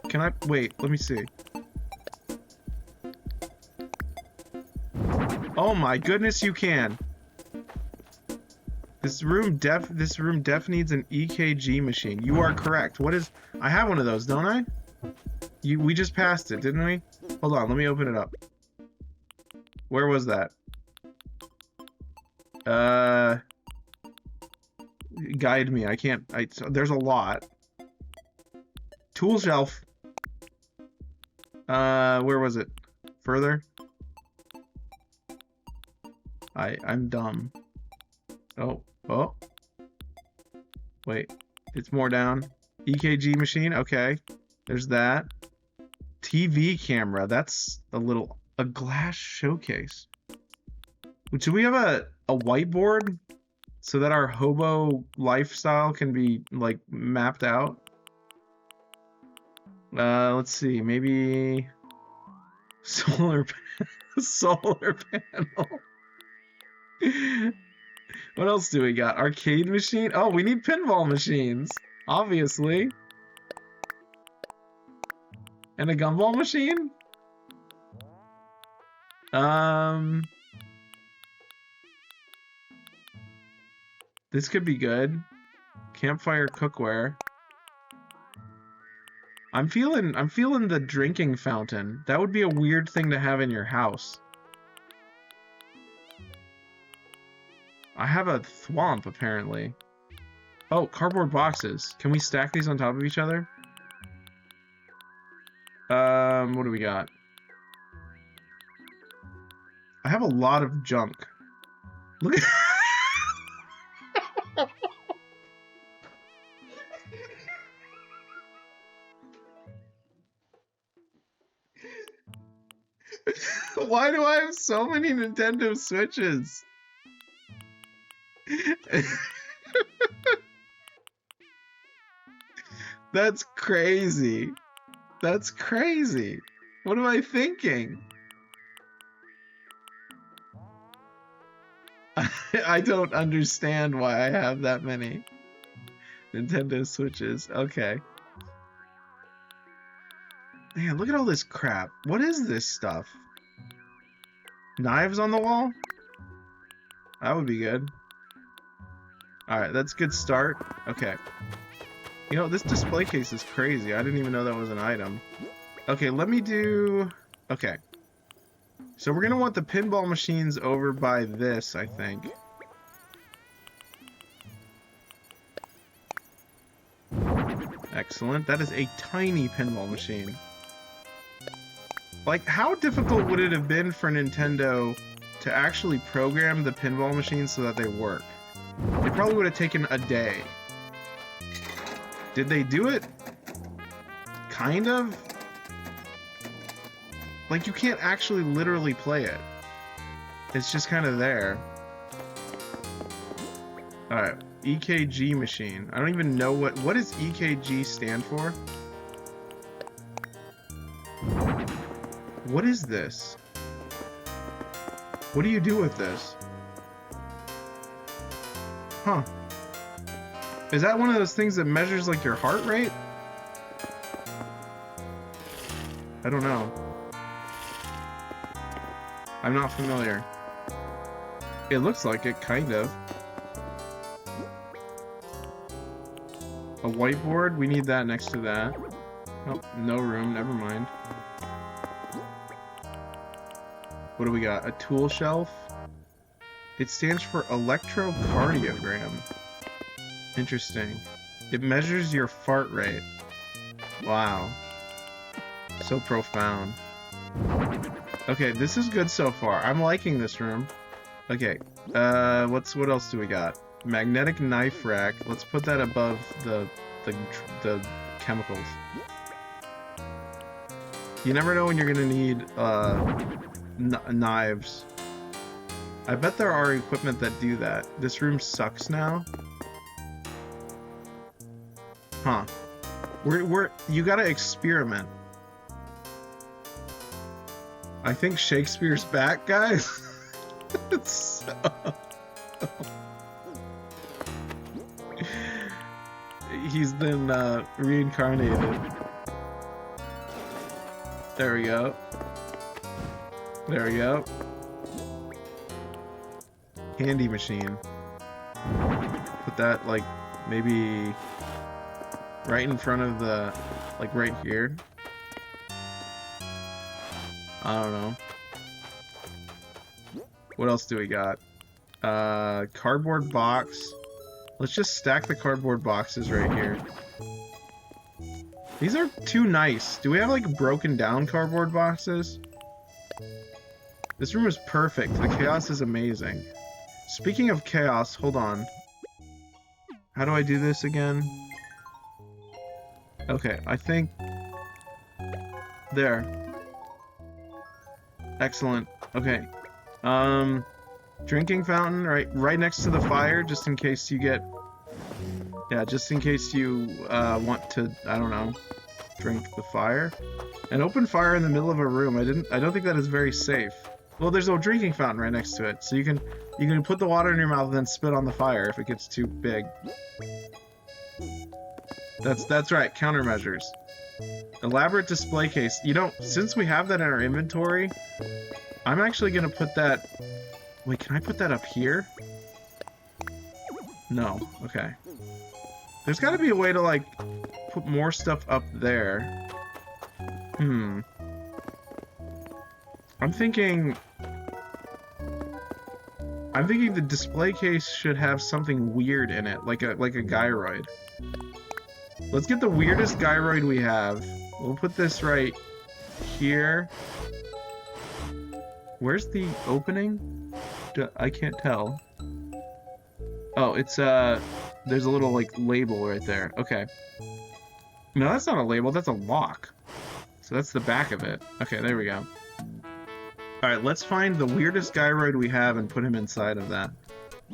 Can I... Wait, let me see. Oh my goodness, you can. This room def needs an EKG machine. You are correct. What is... I have one of those, don't I? We just passed it, didn't we? Hold on, let me open it up. Where was that? Guide me. I can't... there's a lot. Tool shelf. Where was it? Further? I'm dumb. Oh. Wait. It's more down. EKG machine. Okay. There's that. TV camera. That's a glass showcase. Do we have a whiteboard so that our hobo lifestyle can be, like, mapped out? Let's see. Maybe solar panel. What else do we got? Arcade machine? Oh, we need pinball machines. Obviously. And a gumball machine? This could be good. Campfire cookware. I'm feeling the drinking fountain. That would be a weird thing to have in your house. I have a thwomp, apparently. Oh, cardboard boxes. Can we stack these on top of each other? What do we got? I have a lot of junk. Look at... Why do I have so many Nintendo Switches? That's crazy. That's crazy. What am I thinking? I don't understand why I have that many Nintendo Switches. Okay. Man, look at all this crap. What is this stuff? Knives on the wall? That would be good. Alright, that's a good start. Okay. You know, this display case is crazy. I didn't even know that was an item. Okay, let me do... Okay. So we're gonna want the pinball machines over by this, I think. Excellent. That is a tiny pinball machine. Like, how difficult would it have been for Nintendo to actually program the pinball machines so that they work? It probably would have taken a day. Did they do it? Kind of? Like, you can't actually literally play it. It's just kind of there. Alright, EKG machine. I don't even know what does EKG stand for? What is this? What do you do with this? Huh. Is that one of those things that measures, like, your heart rate? I don't know. I'm not familiar. It looks like it, kind of. A whiteboard? We need that next to that. Oh, no room. Never mind. What do we got? A tool shelf? It stands for electrocardiogram. Interesting. It measures your fart rate. Wow. So profound. Okay, this is good so far. I'm liking this room. Okay. What else do we got? Magnetic knife rack. Let's put that above the chemicals. You never know when you're gonna need knives. I bet there are equipment that do that. This room sucks now. Huh. You gotta experiment. I think Shakespeare's back, guys. So... He's been reincarnated. There we go. There we go. Handy machine. Put that, like, maybe right in front of the, like, right here. I don't know. What else do we got? Cardboard box. Let's just stack the cardboard boxes right here. These are too nice. Do we have, like, broken down cardboard boxes? This room is perfect. The chaos is amazing. Speaking of chaos, hold on. How do I do this again? Okay, I think... There. Excellent. Okay. Drinking fountain right next to the fire, just in case you get... Yeah, just in case you want to, I don't know, drink the fire. An open fire in the middle of a room. I don't think that is very safe. Well, there's a drinking fountain right next to it, so you can put the water in your mouth and then spit on the fire if it gets too big. That's right, countermeasures. Elaborate display case. You know, since we have that in our inventory, I'm actually gonna put that... Wait, can I put that up here? No. Okay. There's gotta be a way to, like, put more stuff up there. I'm thinking the display case should have something weird in it, like a gyroid. Let's get the weirdest gyroid we have. We'll put this right here. Where's the opening? I can't tell. Oh, it's there's a little, like, label right there. Okay. No, that's not a label, that's a lock. So that's the back of it. Okay, there we go. Alright, let's find the weirdest gyroid we have and put him inside of that.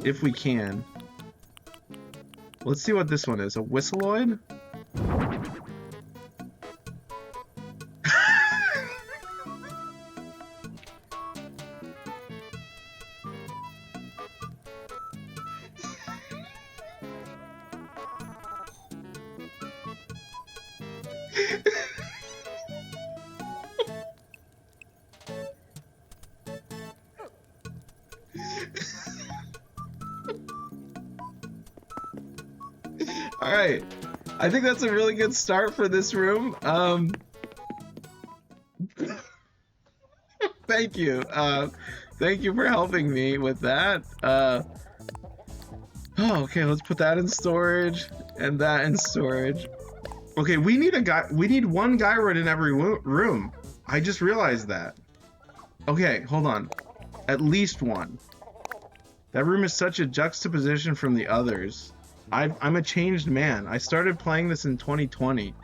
If we can. Let's see what this one is. A whistleoid? Alright, I think that's a really good start for this room. Thank you. Thank you for helping me with that. Oh, okay, let's put that in storage, and that in storage. Okay, we need one gyroid in every room. I just realized that. Okay, hold on. At least one. That room is such a juxtaposition from the others. I'm a changed man. I started playing this in 2020,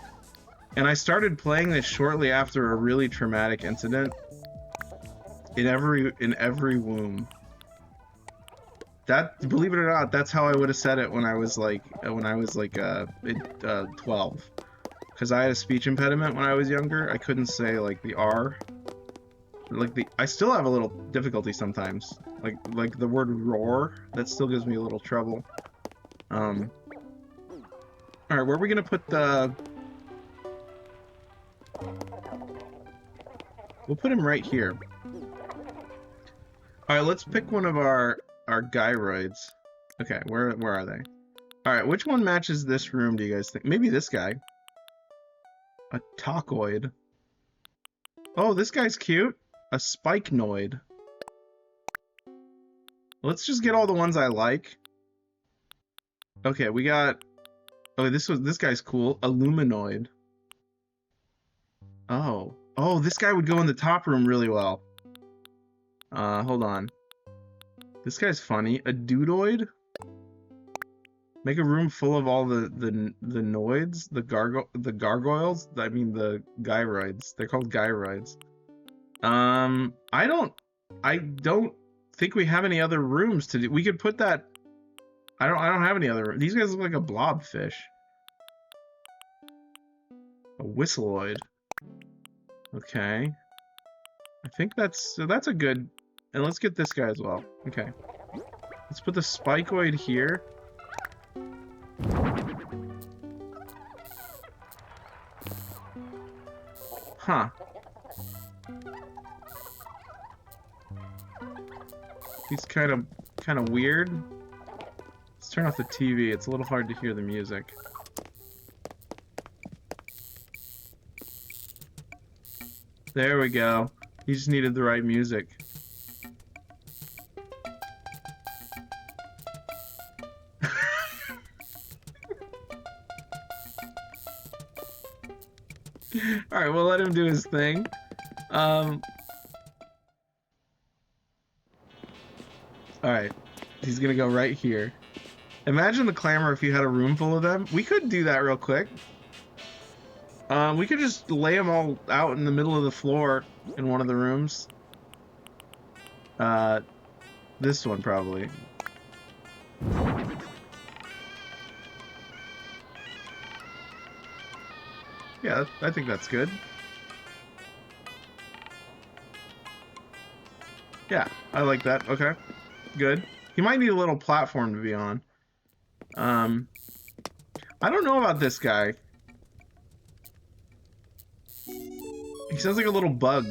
and I started playing this shortly after a really traumatic incident in every womb. That, believe it or not, that's how I would have said it when I was like 12, because I had a speech impediment when I was younger. I couldn't say, like, the R. I still have a little difficulty sometimes. Like the word roar, that still gives me a little trouble. Alright, where are we gonna put the... We'll put him right here. Alright, let's pick one of our gyroids. Okay, where are they? Alright, which one matches this room, do you guys think? Maybe this guy. A tacoid. Oh, this guy's cute. A spikenoid. Let's just get all the ones I like. Okay, we got... Oh, this guy's cool. A luminoid. Oh. Oh, this guy would go in the top room really well. Hold on. This guy's funny. A dudoid? Make a room full of all the noids, the gargoyles. I mean the gyroids. They're called gyroids. I don't think we have any other rooms to do. We could put that. I don't have any other. These guys look like a blobfish. A whistleoid. Okay. I think that's a good. And let's get this guy as well. Okay. Let's put the spikeoid here. Huh. He's kind of weird. Let's turn off the TV. It's a little hard to hear the music. There we go. He just needed the right music. Alright, we'll let him do his thing. Alright. He's gonna go right here. Imagine the clamor if you had a room full of them. We could do that real quick. We could just lay them all out in the middle of the floor in one of the rooms. This one probably. Yeah, I think that's good. Yeah, I like that. Okay, good. He might need a little platform to be on. I don't know about this guy. He sounds like a little bug.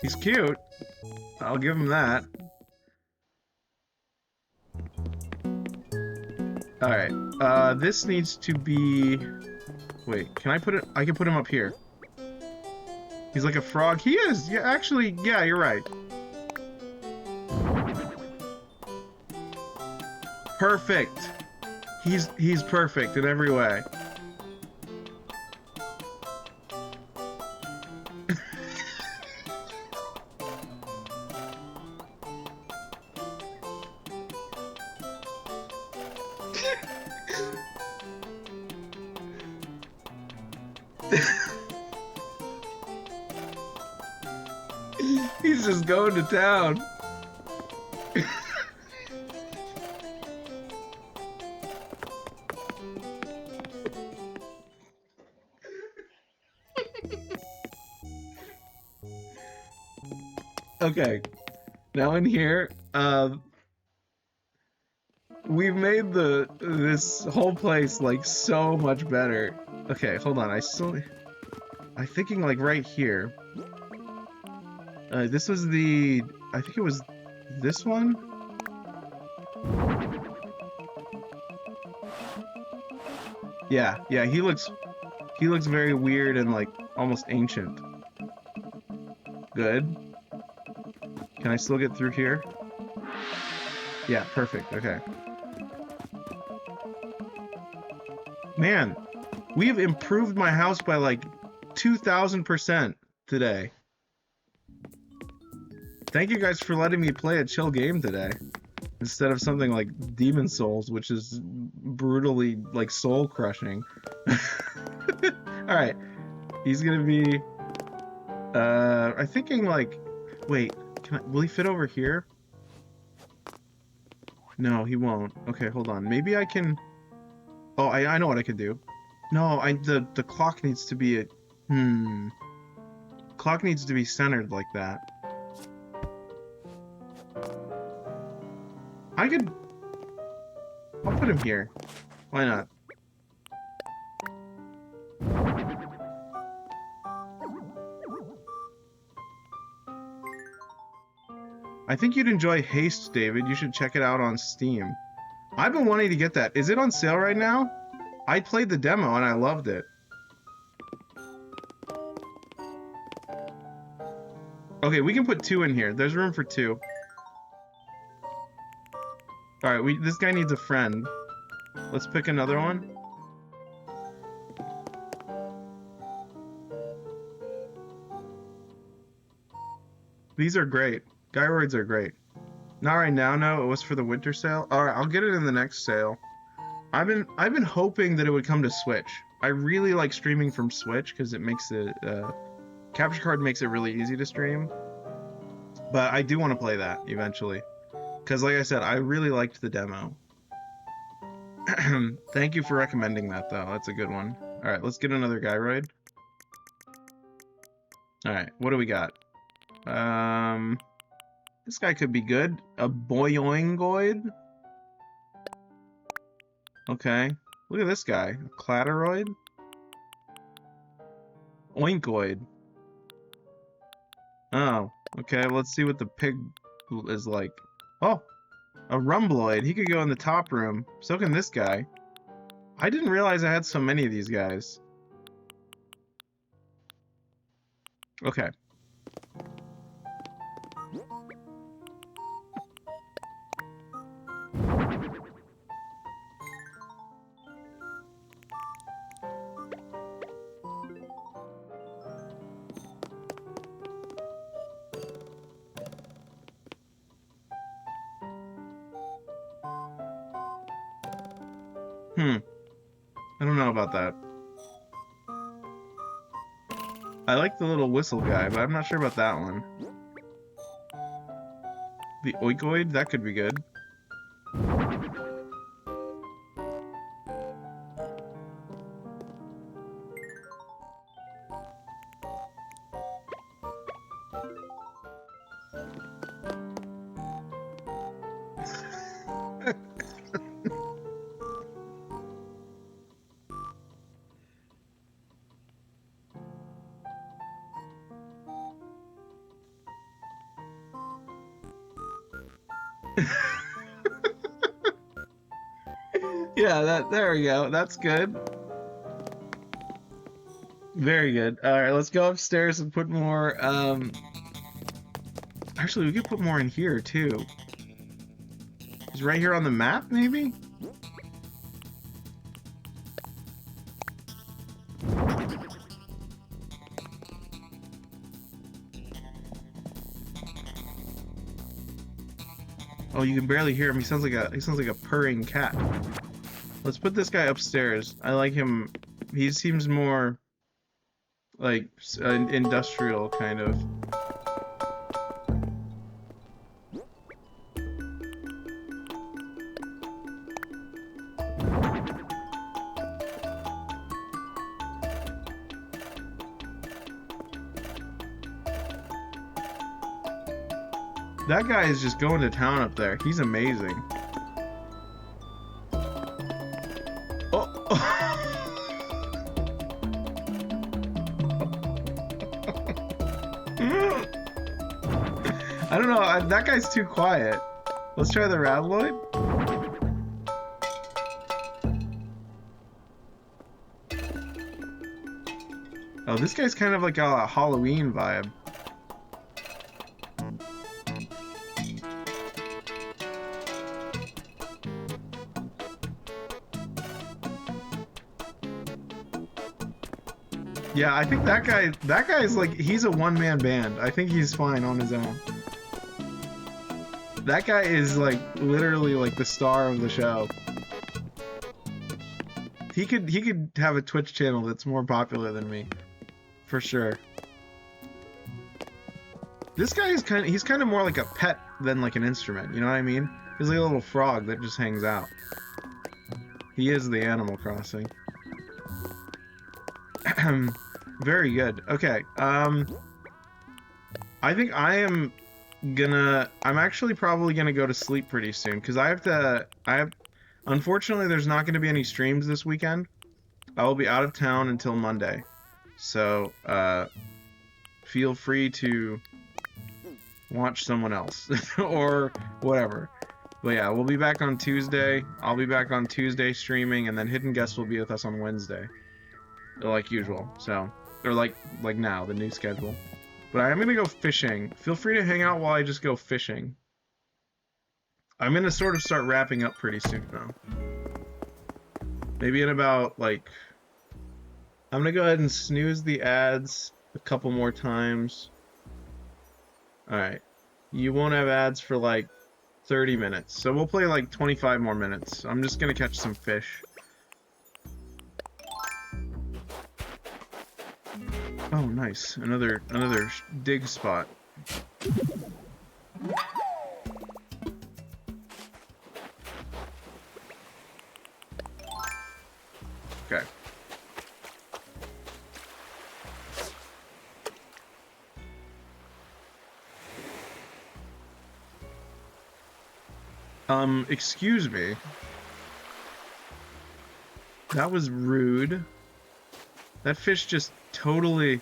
He's cute. I'll give him that. Alright, this needs to be... Wait, can I put it... I can put him up here. He's like a frog. He is! Yeah, actually, yeah, you're right. Perfect! He's perfect in every way. He's just going to town. Okay, now in here, we've made this whole place like so much better. Okay, hold on. I'm thinking like right here. This was I think it was this one. Yeah, he looks very weird and like almost ancient. Good. Can I still get through here? Yeah, perfect. Okay. Man, we've improved my house by like 2,000% today. Thank you guys for letting me play a chill game today. Instead of something like Demon Souls, which is brutally, like, soul-crushing. Alright. He's gonna be... I'm thinking, like... Wait, will he fit over here? No, he won't. Okay, hold on. Maybe I can... Oh, I know what I could do. No, the clock needs to be Clock needs to be centered like that. I'll put him here. Why not? I think you'd enjoy Haste, David. You should check it out on Steam. I've been wanting to get that. Is it on sale right now? I played the demo and I loved it. Okay, we can put 2 in here. There's room for 2. Alright, this guy needs a friend. Let's pick another one. These are great. Gyroids are great. Not right now, no. It was for the winter sale. All right, I'll get it in the next sale. I've been hoping that it would come to Switch. I really like streaming from Switch because it makes it capture card makes it really easy to stream. But I do want to play that eventually because, like I said, I really liked the demo. Thank you for recommending that, though. That's a good one. All right, let's get another Gyroid. All right, what do we got? This guy could be good. A Boyoingoid. Okay. Look at this guy. A Clatteroid. Oinkoid. Oh, okay. Let's see what the pig is like. Oh, a Rumbloid. He could go in the top room. So can this guy. I didn't realize I had so many of these guys. Okay. I don't know about that. I like the little whistle guy, but I'm not sure about that one. The Oikoid? That could be good. Yeah, there we go. That's good. Very good. Alright, let's go upstairs and put more, actually, we could put more in here, too. Is right here on the map, maybe? Oh, you can barely hear him. He sounds like a purring cat. Let's put this guy upstairs. I like him. He seems more like industrial kind of. That guy is just going to town up there. He's amazing. Oh. I don't know. That guy's too quiet. Let's try the Ravloid. Oh, this guy's kind of like a Halloween vibe. Yeah, I think that guy's like, he's a one-man band. I think he's fine on his own. That guy is like literally like the star of the show. He could have a Twitch channel that's more popular than me. For sure. This guy is he's kind of more like a pet than like an instrument, you know what I mean? He's like a little frog that just hangs out. He is the Animal Crossing. Very good. Okay, I think I'm actually probably gonna go to sleep pretty soon, because unfortunately there's not gonna be any streams this weekend. I will be out of town until Monday. So, feel free to watch someone else, or whatever. But yeah, we'll be back on Tuesday. I'll be back on Tuesday streaming, and then Hidden Guest will be with us on Wednesday. Like usual, so. Or like now, the new schedule. But I am gonna go fishing. Feel free to hang out while I just go fishing. I'm gonna sort of start wrapping up pretty soon now. Maybe in about, like... I'm gonna go ahead and snooze the ads a couple more times. Alright. You won't have ads for like 30 minutes. So we'll play like 25 more minutes. I'm just gonna catch some fish. Oh, nice. Another dig spot. Okay. Excuse me. That was rude. That fish just totally...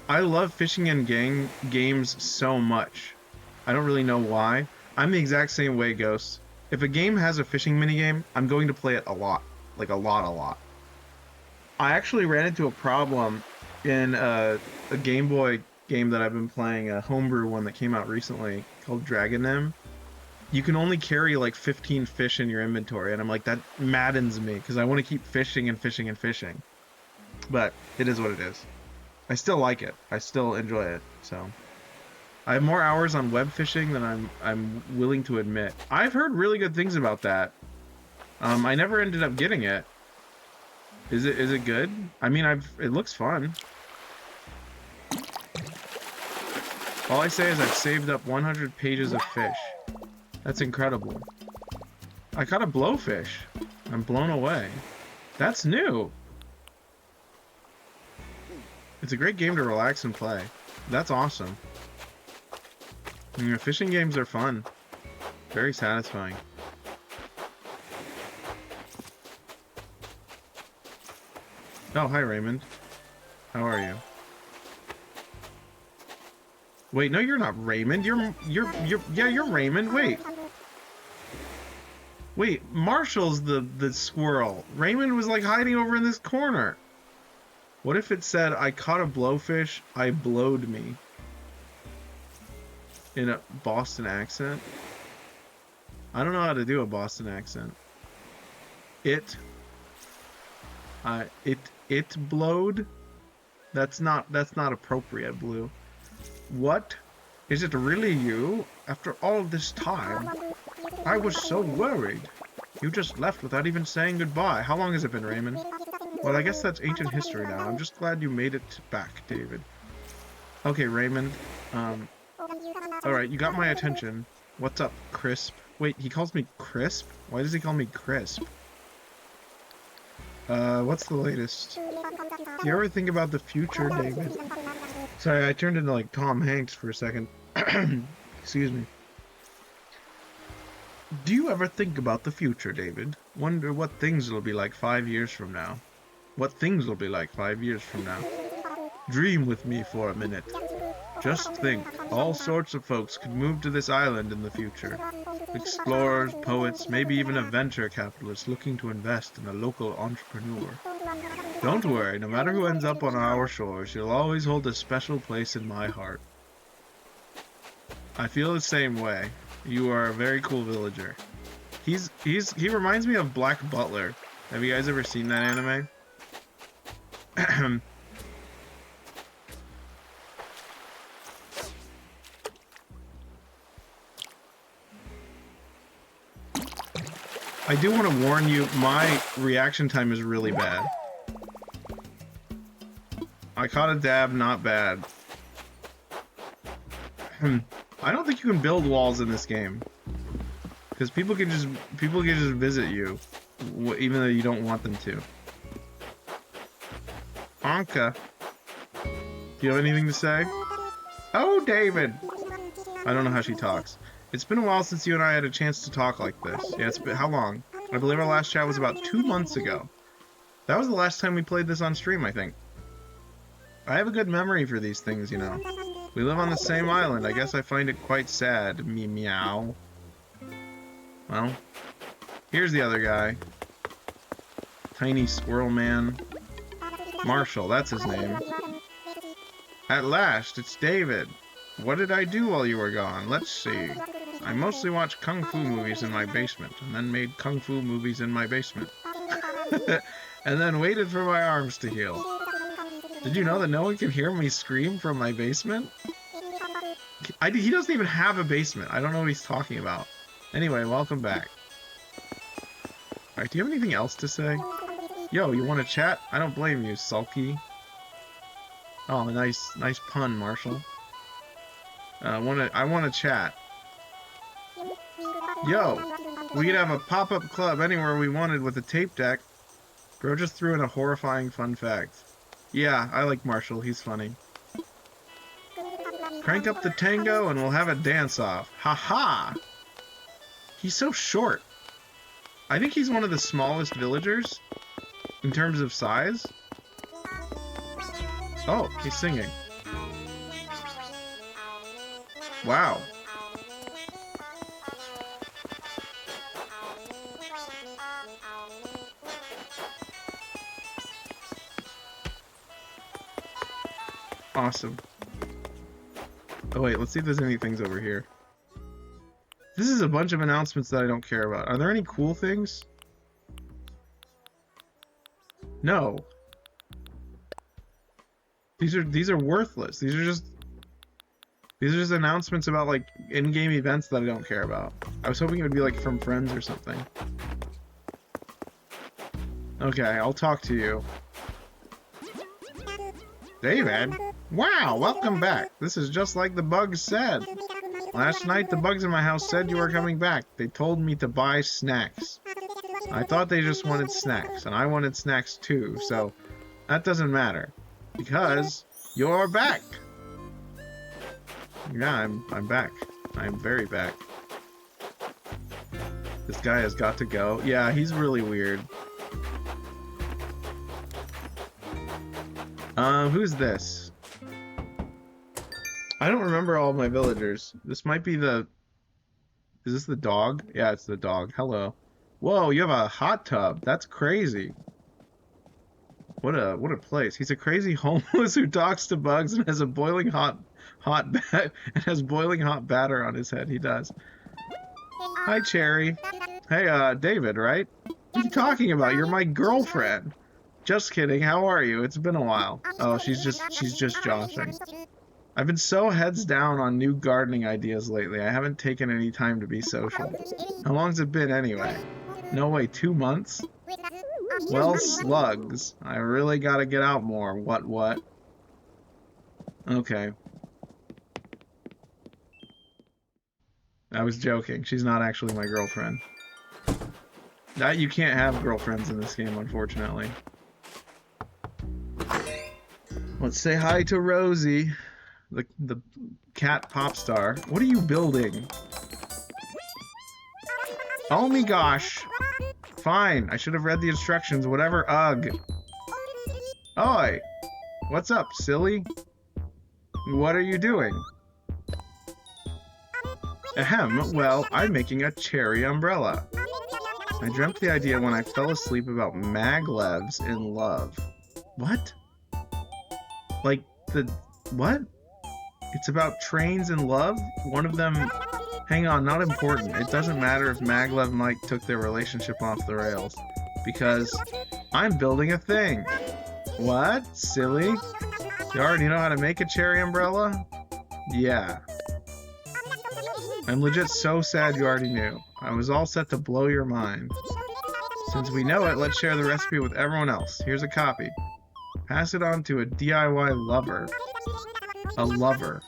I love fishing in games so much. I don't really know why. I'm the exact same way, Ghost. If a game has a fishing minigame, I'm going to play it a lot. Like, a lot. I actually ran into a problem in a Game Boy game that I've been playing, a homebrew one that came out recently, called Dragonem. You can only carry like 15 fish in your inventory, and I'm like, that maddens me, because I want to keep fishing and fishing and fishing. But it is what it is. I still like it. I still enjoy it, so... I have more hours on web fishing than I'm willing to admit. I've heard really good things about that. I never ended up getting it. Is it good? I mean, it looks fun. All I say is I've saved up 100 pages of fish. That's incredible. I caught a blowfish. I'm blown away. That's new. It's a great game to relax and play. That's awesome. Fishing games are fun. Very satisfying. Oh, hi Raymond. How are you? Wait, no, you're not Raymond. You're Raymond. Wait, Marshall's the squirrel. Raymond was like hiding over in this corner. What if it said, I caught a blowfish, I blowed me? In a Boston accent? I don't know how to do a Boston accent. It blowed? That's not appropriate, Blue. What? Is it really you? After all this time? I was so worried. You just left without even saying goodbye. How long has it been, Raymond? Well, I guess that's ancient history now. I'm just glad you made it back, David. Okay, Raymond. Alright, you got my attention. What's up, Crisp? Wait, he calls me Crisp? Why does he call me Crisp? What's the latest? Do you ever think about the future, David? Sorry, I turned into like Tom Hanks for a second. Excuse me. Do you ever think about the future, David? Wonder what things it'll be like 5 years from now? What things will be like 5 years from now? Dream with me for a minute. Just think, all sorts of folks could move to this island in the future. Explorers, poets, maybe even a venture capitalist looking to invest in a local entrepreneur. Don't worry, no matter who ends up on our shores, you'll always hold a special place in my heart. I feel the same way. You are a very cool villager. He reminds me of Black Butler. Have you guys ever seen that anime? I do want to warn you, my reaction time is really bad. I caught a dab, not bad. I don't think you can build walls in this game, because people can just visit you, even though you don't want them to. Anka, do you have anything to say? Oh, David. I don't know how she talks. It's been a while since you and I had a chance to talk like this. Yeah, it's been how long? I believe our last chat was about 2 months ago. That was the last time we played this on stream, I think. I have a good memory for these things, you know. We live on the same island. I guess I find it quite sad. Meow. Well, here's the other guy. Tiny Squirrel Man. Marshall, that's his name. At last, it's David. What did I do while you were gone? Let's see. I mostly watched Kung Fu movies in my basement, and then made Kung Fu movies in my basement. And then waited for my arms to heal. Did you know that no one can hear me scream from my basement? He doesn't even have a basement. I don't know what he's talking about. Anyway, welcome back. Alright, do you have anything else to say? Yo, you want to chat? I don't blame you, Sulky. Oh, nice pun, Marshall. I want to chat. Yo, we could have a pop-up club anywhere we wanted with a tape deck. Bro just threw in a horrifying fun fact. Yeah, I like Marshall. He's funny. Crank up the tango and we'll have a dance-off. Ha-ha! He's so short. I think he's one of the smallest villagers in terms of size. Oh, he's singing. Wow. Awesome. Oh wait, let's see if there's any things over here. This is a bunch of announcements that I don't care about. Are there any cool things? No. These are worthless. These are just announcements about like in-game events that I don't care about. I was hoping it would be like from friends or something. Okay, I'll talk to you. David? Wow, welcome back. This is just like the bugs said. Last night the bugs in my house said you were coming back. They told me to buy snacks. I thought they just wanted snacks, and I wanted snacks too, so that doesn't matter. Because you're back! Yeah, I'm back. I'm very back. This guy has got to go. Yeah, he's really weird. Who's this? I don't remember all of my villagers. This might be the... Is this the dog? Yeah, it's the dog. Hello. Whoa, you have a hot tub. That's crazy. What a place. He's a crazy homeless who talks to bugs and has a boiling hot batter on his head. He does. Hi, Cherry. Hey, David, right? What are you talking about? You're my girlfriend. Just kidding. How are you? It's been a while. Oh, she's just joshing. I've been so heads down on new gardening ideas lately. I haven't taken any time to be social. How long's it been anyway? No way, 2 months? Well, slugs. I really gotta get out more. What? Okay. I was joking. She's not actually my girlfriend. You can't have girlfriends in this game, unfortunately. Let's say hi to Rosie, the cat pop star. What are you building? Oh my gosh. Fine, I should have read the instructions. Whatever, ugh. Oi! What's up, silly? What are you doing? Ahem, well, I'm making a cherry umbrella. I dreamt the idea when I fell asleep about maglevs in love. What? Like, what? It's about trains in love? One of them... Hang on, not important. It doesn't matter if Maglev and Mike took their relationship off the rails. Because I'm building a thing. What? Silly? You already know how to make a cherry umbrella? Yeah. I'm legit so sad you already knew. I was all set to blow your mind. Since we know it, let's share the recipe with everyone else. Here's a copy. Pass it on to a DIY lover. A lover.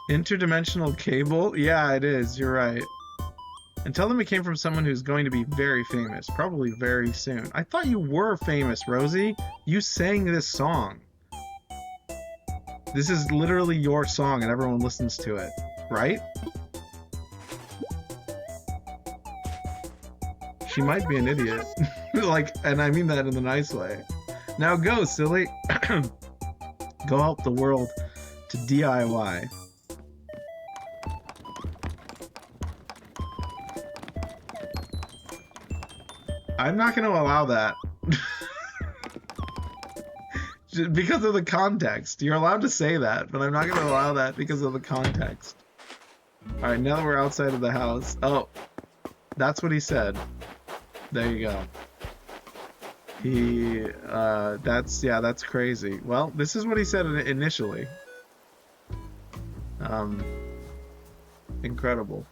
Interdimensional cable? Yeah, it is. You're right. And tell them it came from someone who's going to be very famous. Probably very soon. I thought you were famous, Rosie. You sang this song. This is literally your song and everyone listens to it. Right? She might be an idiot. And I mean that in the nice way. Now go, silly. Go help the world to DIY. I'm not going to allow that. Because of the context. You're allowed to say that, but I'm not going to allow that because of the context. Alright, now that we're outside of the house... Oh, that's what he said. There you go. That's crazy. Well, this is what he said initially. Incredible.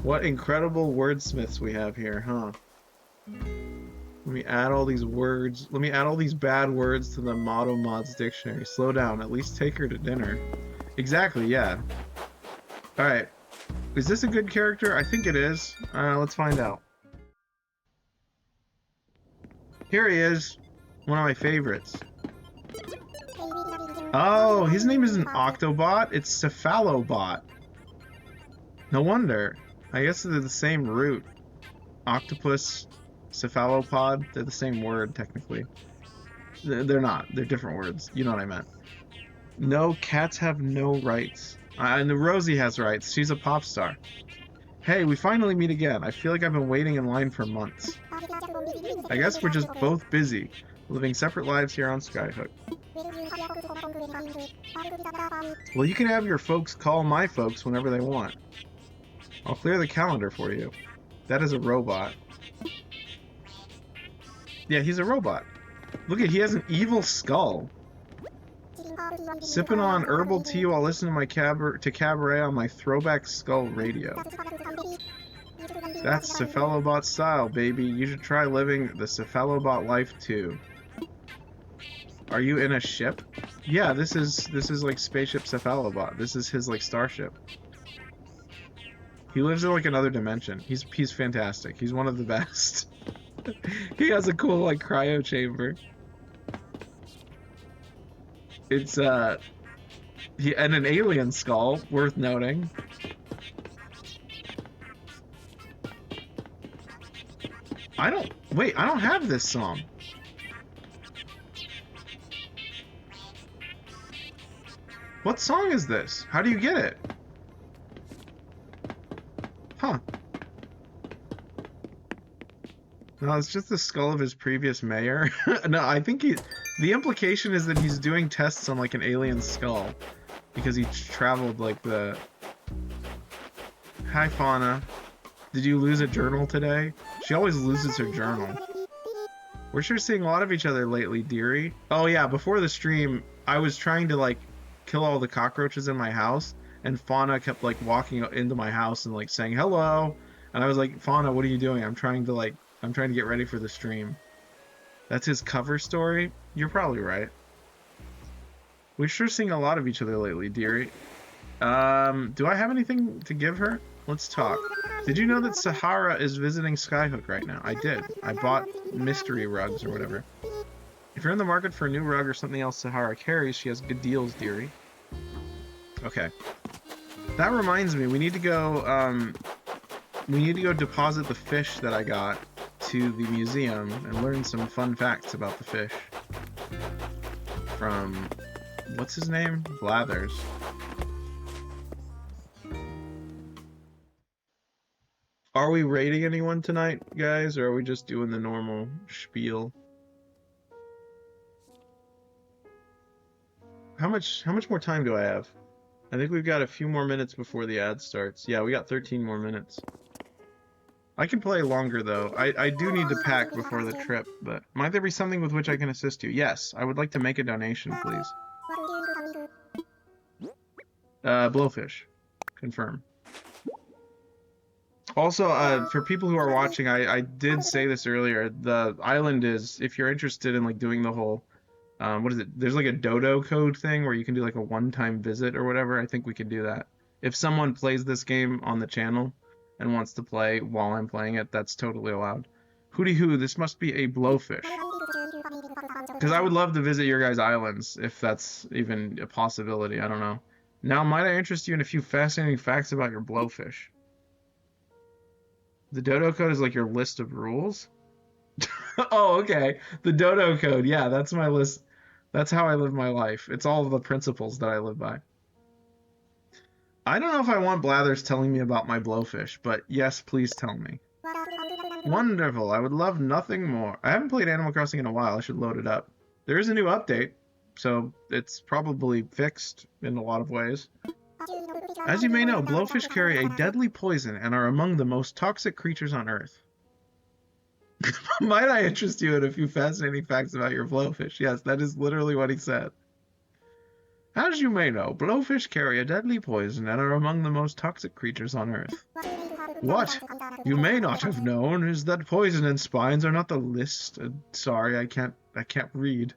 What incredible wordsmiths we have here, huh? Let me add all these words. Let me add all these bad words to the Motto Mods dictionary. Slow down. At least take her to dinner. Exactly, yeah. Alright. Is this a good character? I think it is. Let's find out. Here he is. One of my favorites. Oh, his name isn't Octobot. It's Cephalobot. No wonder. I guess they're the same root. Octopus, cephalopod, they're the same word, technically. They're not. They're different words. You know what I meant. No, cats have no rights. And Rosie has rights. She's a pop star. Hey, we finally meet again. I feel like I've been waiting in line for months. I guess we're just both busy, living separate lives here on Skyhook. Well, you can have your folks call my folks whenever they want. I'll clear the calendar for you. That is a robot. Yeah, he's a robot. Look at, he has an evil skull. Sipping on herbal tea while listening to my cabaret on my throwback skull radio. That's Cephalobot style, baby. You should try living the Cephalobot life too. Are you in a ship? Yeah, this is like Spaceship Cephalobot. This is his like starship. He lives in like another dimension. He's fantastic. He's one of the best. He has a cool like cryo chamber. It's and an alien skull, worth noting. I don't have this song. What song is this? How do you get it? Huh. No, it's just the skull of his previous mayor. No, I think the implication is that he's doing tests on like an alien skull because he traveled like the... Hi, Fauna. Did you lose a journal today? She always loses her journal. We're sure seeing a lot of each other lately, dearie. Oh yeah, before the stream, I was trying to like kill all the cockroaches in my house, and Fauna kept like walking into my house and like saying hello, and I was like, Fauna, what are you doing? I'm trying to get ready for the stream. That's his cover story? You're probably right. We're sure seeing a lot of each other lately, dearie. Do I have anything to give her? Let's talk. Did you know that Sahara is visiting Skyhook right now? I did. I bought mystery rugs or whatever. If you're in the market for a new rug or something else Sahara carries, she has good deals, dearie. Okay. That reminds me, we need to go deposit the fish that I got to the museum and learn some fun facts about the fish. From, what's his name? Blathers. Are we raiding anyone tonight, guys, or are we just doing the normal spiel? How much more time do I have? I think we've got a few more minutes before the ad starts. Yeah, we got 13 more minutes. I can play longer, though. I do need to pack before the trip, but might there be something with which I can assist you? Yes, I would like to make a donation, please. Blowfish. Confirm. Also, for people who are watching, I did say this earlier, the island is, if you're interested in, like, doing the whole, what is it? There's, like, a dodo code thing where you can do, like, a one-time visit or whatever. I think we could do that. If someone plays this game on the channel and wants to play while I'm playing it, that's totally allowed. Hooty hoo, this must be a blowfish. Because I would love to visit your guys' islands, if that's even a possibility, I don't know. Now, might I interest you in a few fascinating facts about your blowfish? The dodo code is like your list of rules? Oh, okay. The dodo code, yeah, that's my list. That's how I live my life. It's all the principles that I live by. I don't know if I want Blathers telling me about my blowfish, but yes, please tell me. Wonderful, I would love nothing more. I haven't played Animal Crossing in a while, I should load it up. There is a new update, so it's probably fixed in a lot of ways. As you may know, blowfish carry a deadly poison and are among the most toxic creatures on Earth. Might I interest you in a few fascinating facts about your blowfish? Yes, that is literally what he said. As you may know, blowfish carry a deadly poison and are among the most toxic creatures on Earth. What you may not have known is that poison and spines are not the list. Sorry, I can't read.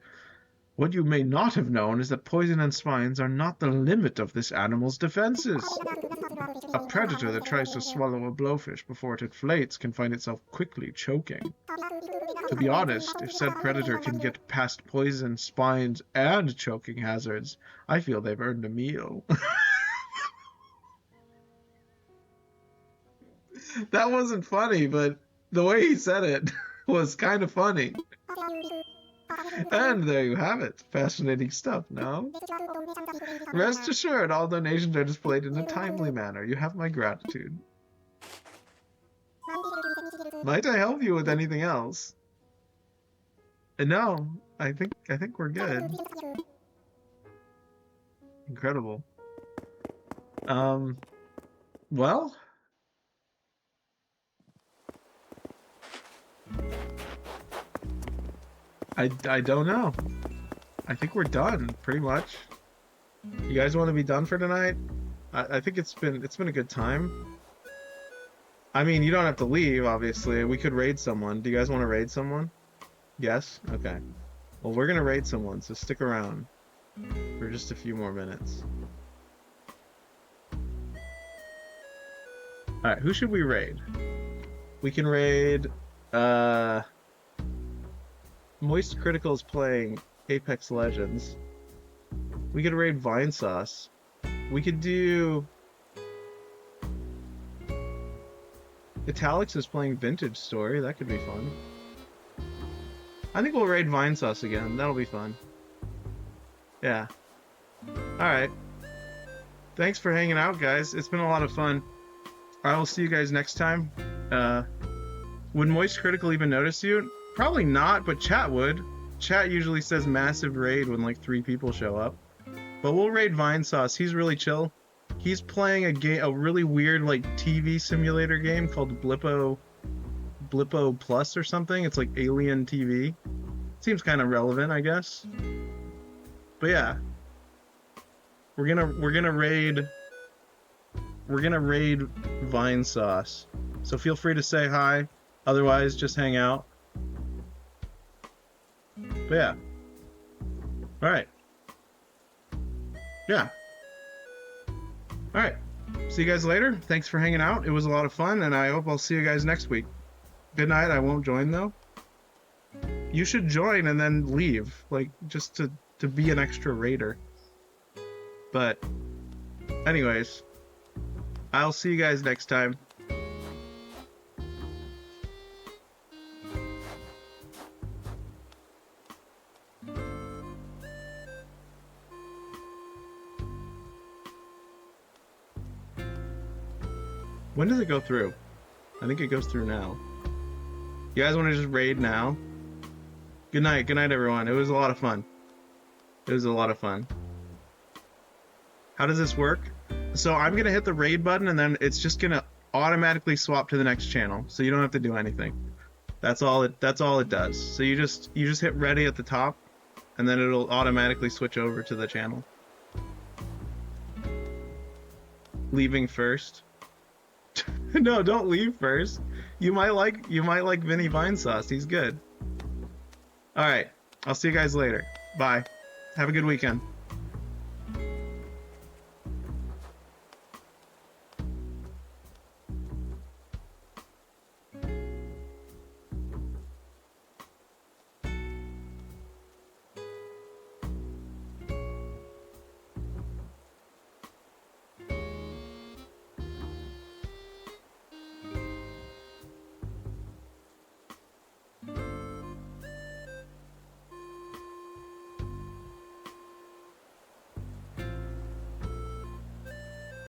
What you may not have known is that poison and spines are not the limit of this animal's defenses. A predator that tries to swallow a blowfish before it inflates can find itself quickly choking. To be honest, if said predator can get past poison, spines, and choking hazards, I feel they've earned a meal. That wasn't funny, but the way he said it was kind of funny. And there you have it. Fascinating stuff, no? Rest assured, all donations are displayed in a timely manner. You have my gratitude. Might I help you with anything else? No, I think we're good. Incredible. Well, I don't know. I think we're done, pretty much. You guys want to be done for tonight? I think it's been a good time. I mean, you don't have to leave, obviously. We could raid someone. Do you guys want to raid someone? Yes? Okay. Well, we're gonna raid someone, so stick around for just a few more minutes. Alright, who should we raid? We can raid, Moist Critical is playing Apex Legends. We could raid Vinesauce. We could do... Italics is playing Vintage Story. That could be fun. I think we'll raid Vinesauce again. That'll be fun. Yeah. Alright. Thanks for hanging out, guys. It's been a lot of fun. I will see you guys next time. Would Moist Critical even notice you? Probably not, but chat would. Chat usually says massive raid when like 3 people show up. But we'll raid Vinesauce. He's really chill. He's playing a really weird like TV simulator game called Blippo Plus or something. It's like Alien TV. Seems kind of relevant, I guess. But yeah. We're gonna raid Vinesauce. So feel free to say hi. Otherwise, just hang out. But yeah. Alright. Yeah. Alright. See you guys later. Thanks for hanging out. It was a lot of fun, and I hope I'll see you guys next week. Good night. I won't join, though. You should join and then leave. Like, just to be an extra raider. But, anyways. I'll see you guys next time. When does it go through? I think it goes through now. You guys want to just raid now? Good night. Good night, everyone. It was a lot of fun. It was a lot of fun. How does this work? So I'm going to hit the raid button, and then it's just going to automatically swap to the next channel. So you don't have to do anything. That's all it does. So you just hit ready at the top, and then it'll automatically switch over to the channel. Leaving first. No, don't leave first. You might like Vinny Vinesauce. He's good. Alright. I'll see you guys later. Bye. Have a good weekend.